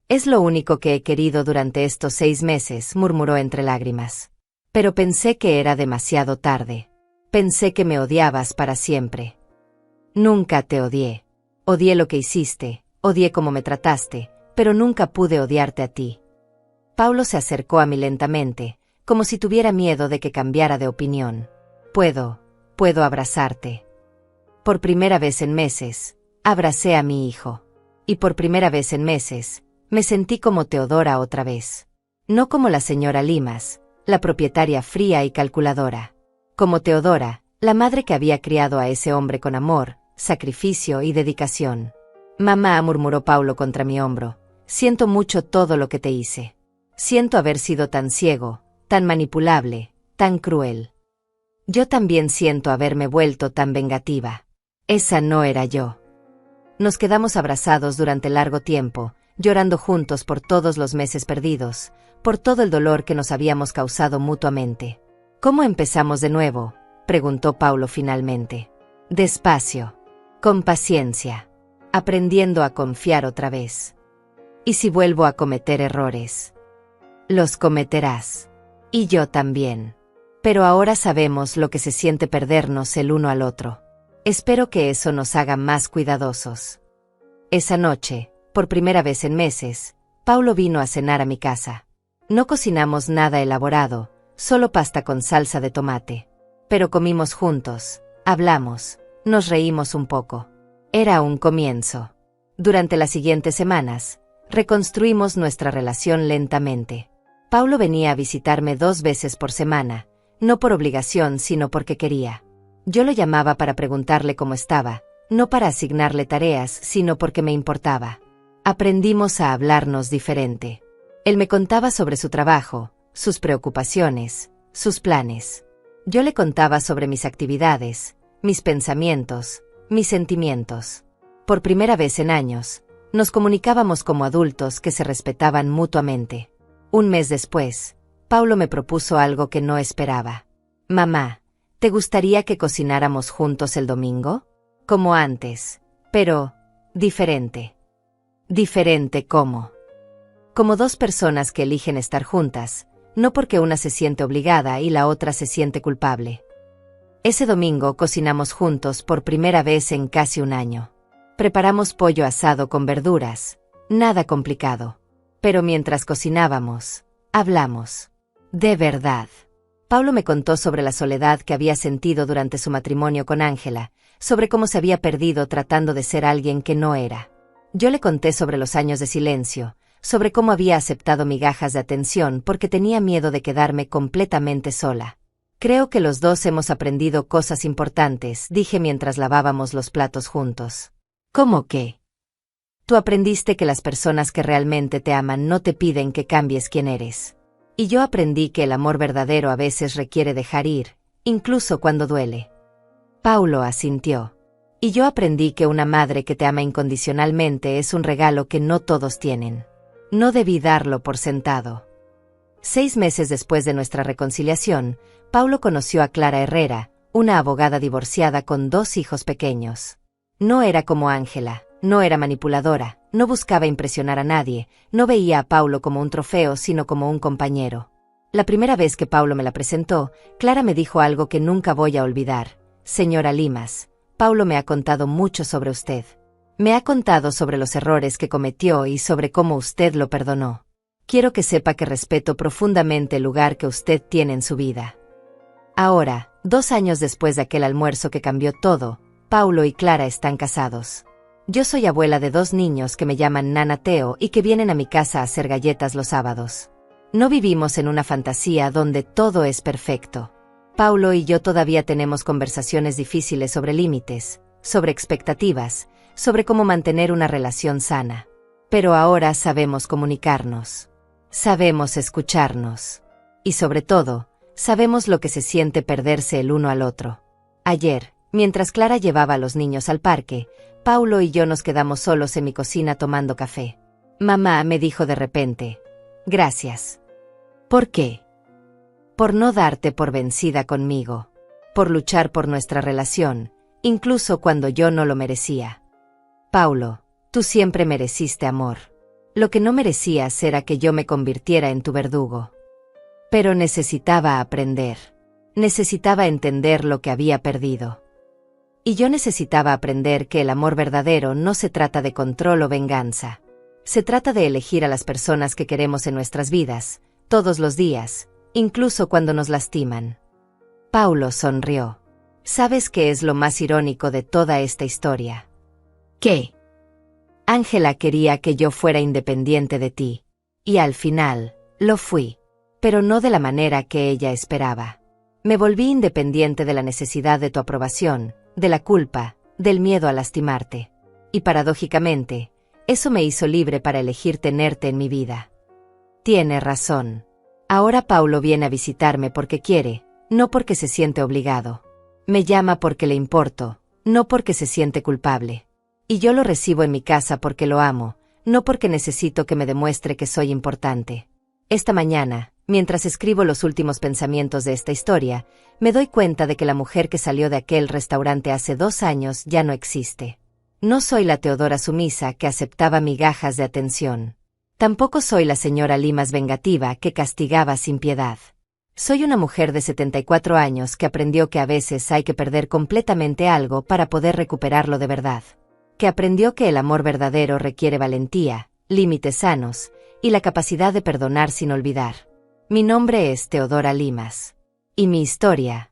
Es lo único que he querido durante estos 6 meses, murmuró entre lágrimas. Pero pensé que era demasiado tarde. Pensé que me odiabas para siempre. Nunca te odié. Odié lo que hiciste, odié cómo me trataste, pero nunca pude odiarte a ti. Paulo se acercó a mí lentamente, como si tuviera miedo de que cambiara de opinión. Puedo abrazarte. Por primera vez en meses, abracé a mi hijo. Y por primera vez en meses, me sentí como Teodora otra vez. No como la señora Limas, la propietaria fría y calculadora. Como Teodora, la madre que había criado a ese hombre con amor, sacrificio y dedicación. Mamá, murmuró Paulo contra mi hombro, siento mucho todo lo que te hice. Siento haber sido tan ciego, tan manipulable, tan cruel. Yo también siento haberme vuelto tan vengativa. Esa no era yo. Nos quedamos abrazados durante largo tiempo, llorando juntos por todos los meses perdidos, por todo el dolor que nos habíamos causado mutuamente. ¿Cómo empezamos de nuevo?, preguntó Paulo finalmente. Despacio. Con paciencia. Aprendiendo a confiar otra vez. ¿Y si vuelvo a cometer errores? Los cometerás. Y yo también. Pero ahora sabemos lo que se siente perdernos el uno al otro. Espero que eso nos haga más cuidadosos. Esa noche, por primera vez en meses, Paulo vino a cenar a mi casa. No cocinamos nada elaborado, solo pasta con salsa de tomate. Pero comimos juntos, hablamos, nos reímos un poco. Era un comienzo. Durante las siguientes semanas, reconstruimos nuestra relación lentamente. Paulo venía a visitarme 2 veces por semana, no por obligación sino porque quería. Yo lo llamaba para preguntarle cómo estaba, no para asignarle tareas sino porque me importaba. Aprendimos a hablarnos diferente. Él me contaba sobre su trabajo, sus preocupaciones, sus planes. Yo le contaba sobre mis actividades, mis pensamientos, mis sentimientos. Por primera vez en años, nos comunicábamos como adultos que se respetaban mutuamente. Un mes después, Paulo me propuso algo que no esperaba. Mamá, ¿te gustaría que cocináramos juntos el domingo? Como antes, pero diferente. ¿Diferente cómo? Como 2 personas que eligen estar juntas, no porque una se siente obligada y la otra se siente culpable. Ese domingo cocinamos juntos por primera vez en casi un año. Preparamos pollo asado con verduras, nada complicado. Pero mientras cocinábamos, hablamos. De verdad. Paulo me contó sobre la soledad que había sentido durante su matrimonio con Ángela, sobre cómo se había perdido tratando de ser alguien que no era. Yo le conté sobre los años de silencio, sobre cómo había aceptado migajas de atención porque tenía miedo de quedarme completamente sola. Creo que los dos hemos aprendido cosas importantes, dije mientras lavábamos los platos juntos. ¿Cómo qué? Tú aprendiste que las personas que realmente te aman no te piden que cambies quién eres. Y yo aprendí que el amor verdadero a veces requiere dejar ir, incluso cuando duele. Paulo asintió. Y yo aprendí que una madre que te ama incondicionalmente es un regalo que no todos tienen. No debí darlo por sentado. 6 meses después de nuestra reconciliación, Paulo conoció a Clara Herrera, una abogada divorciada con 2 hijos pequeños. No era como Ángela, no era manipuladora, no buscaba impresionar a nadie, no veía a Paulo como un trofeo sino como un compañero. La primera vez que Paulo me la presentó, Clara me dijo algo que nunca voy a olvidar. Señora Limas, Paulo me ha contado mucho sobre usted. Me ha contado sobre los errores que cometió y sobre cómo usted lo perdonó. Quiero que sepa que respeto profundamente el lugar que usted tiene en su vida. Ahora, 2 años después de aquel almuerzo que cambió todo, Paulo y Clara están casados. Yo soy abuela de 2 niños que me llaman Nana Teo y que vienen a mi casa a hacer galletas los sábados. No vivimos en una fantasía donde todo es perfecto. Paulo y yo todavía tenemos conversaciones difíciles sobre límites, sobre expectativas, sobre cómo mantener una relación sana. Pero ahora sabemos comunicarnos. Sabemos escucharnos. Y sobre todo, sabemos lo que se siente perderse el uno al otro. Ayer, mientras Clara llevaba a los niños al parque, Paulo y yo nos quedamos solos en mi cocina tomando café. Mamá me dijo de repente, gracias. ¿Por qué? Por no darte por vencida conmigo. Por luchar por nuestra relación, incluso cuando yo no lo merecía. Paulo, tú siempre mereciste amor. Lo que no merecías era que yo me convirtiera en tu verdugo. Pero necesitaba aprender. Necesitaba entender lo que había perdido. Y yo necesitaba aprender que el amor verdadero no se trata de control o venganza. Se trata de elegir a las personas que queremos en nuestras vidas, todos los días, incluso cuando nos lastiman. Paulo sonrió. ¿Sabes qué es lo más irónico de toda esta historia? ¿Qué? Ángela quería que yo fuera independiente de ti. Y al final, lo fui. Pero no de la manera que ella esperaba. Me volví independiente de la necesidad de tu aprobación, de la culpa, del miedo a lastimarte. Y paradójicamente, eso me hizo libre para elegir tenerte en mi vida. Tiene razón. Ahora Paulo viene a visitarme porque quiere, no porque se siente obligado. Me llama porque le importo, no porque se siente culpable. Y yo lo recibo en mi casa porque lo amo, no porque necesito que me demuestre que soy importante. Esta mañana, mientras escribo los últimos pensamientos de esta historia, me doy cuenta de que la mujer que salió de aquel restaurante hace 2 años ya no existe. No soy la Teodora sumisa que aceptaba migajas de atención. Tampoco soy la señora Limas vengativa que castigaba sin piedad. Soy una mujer de 74 años que aprendió que a veces hay que perder completamente algo para poder recuperarlo de verdad. Que aprendió que el amor verdadero requiere valentía, límites sanos, y la capacidad de perdonar sin olvidar. Mi nombre es Teodora Limas. Y mi historia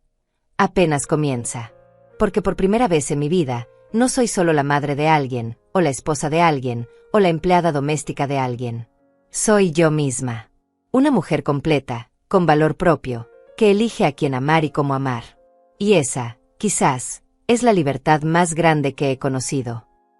apenas comienza. Porque por primera vez en mi vida, no soy solo la madre de alguien, o la esposa de alguien, o la empleada doméstica de alguien. Soy yo misma. Una mujer completa, con valor propio, que elige a quién amar y cómo amar. Y esa, quizás, es la libertad más grande que he conocido.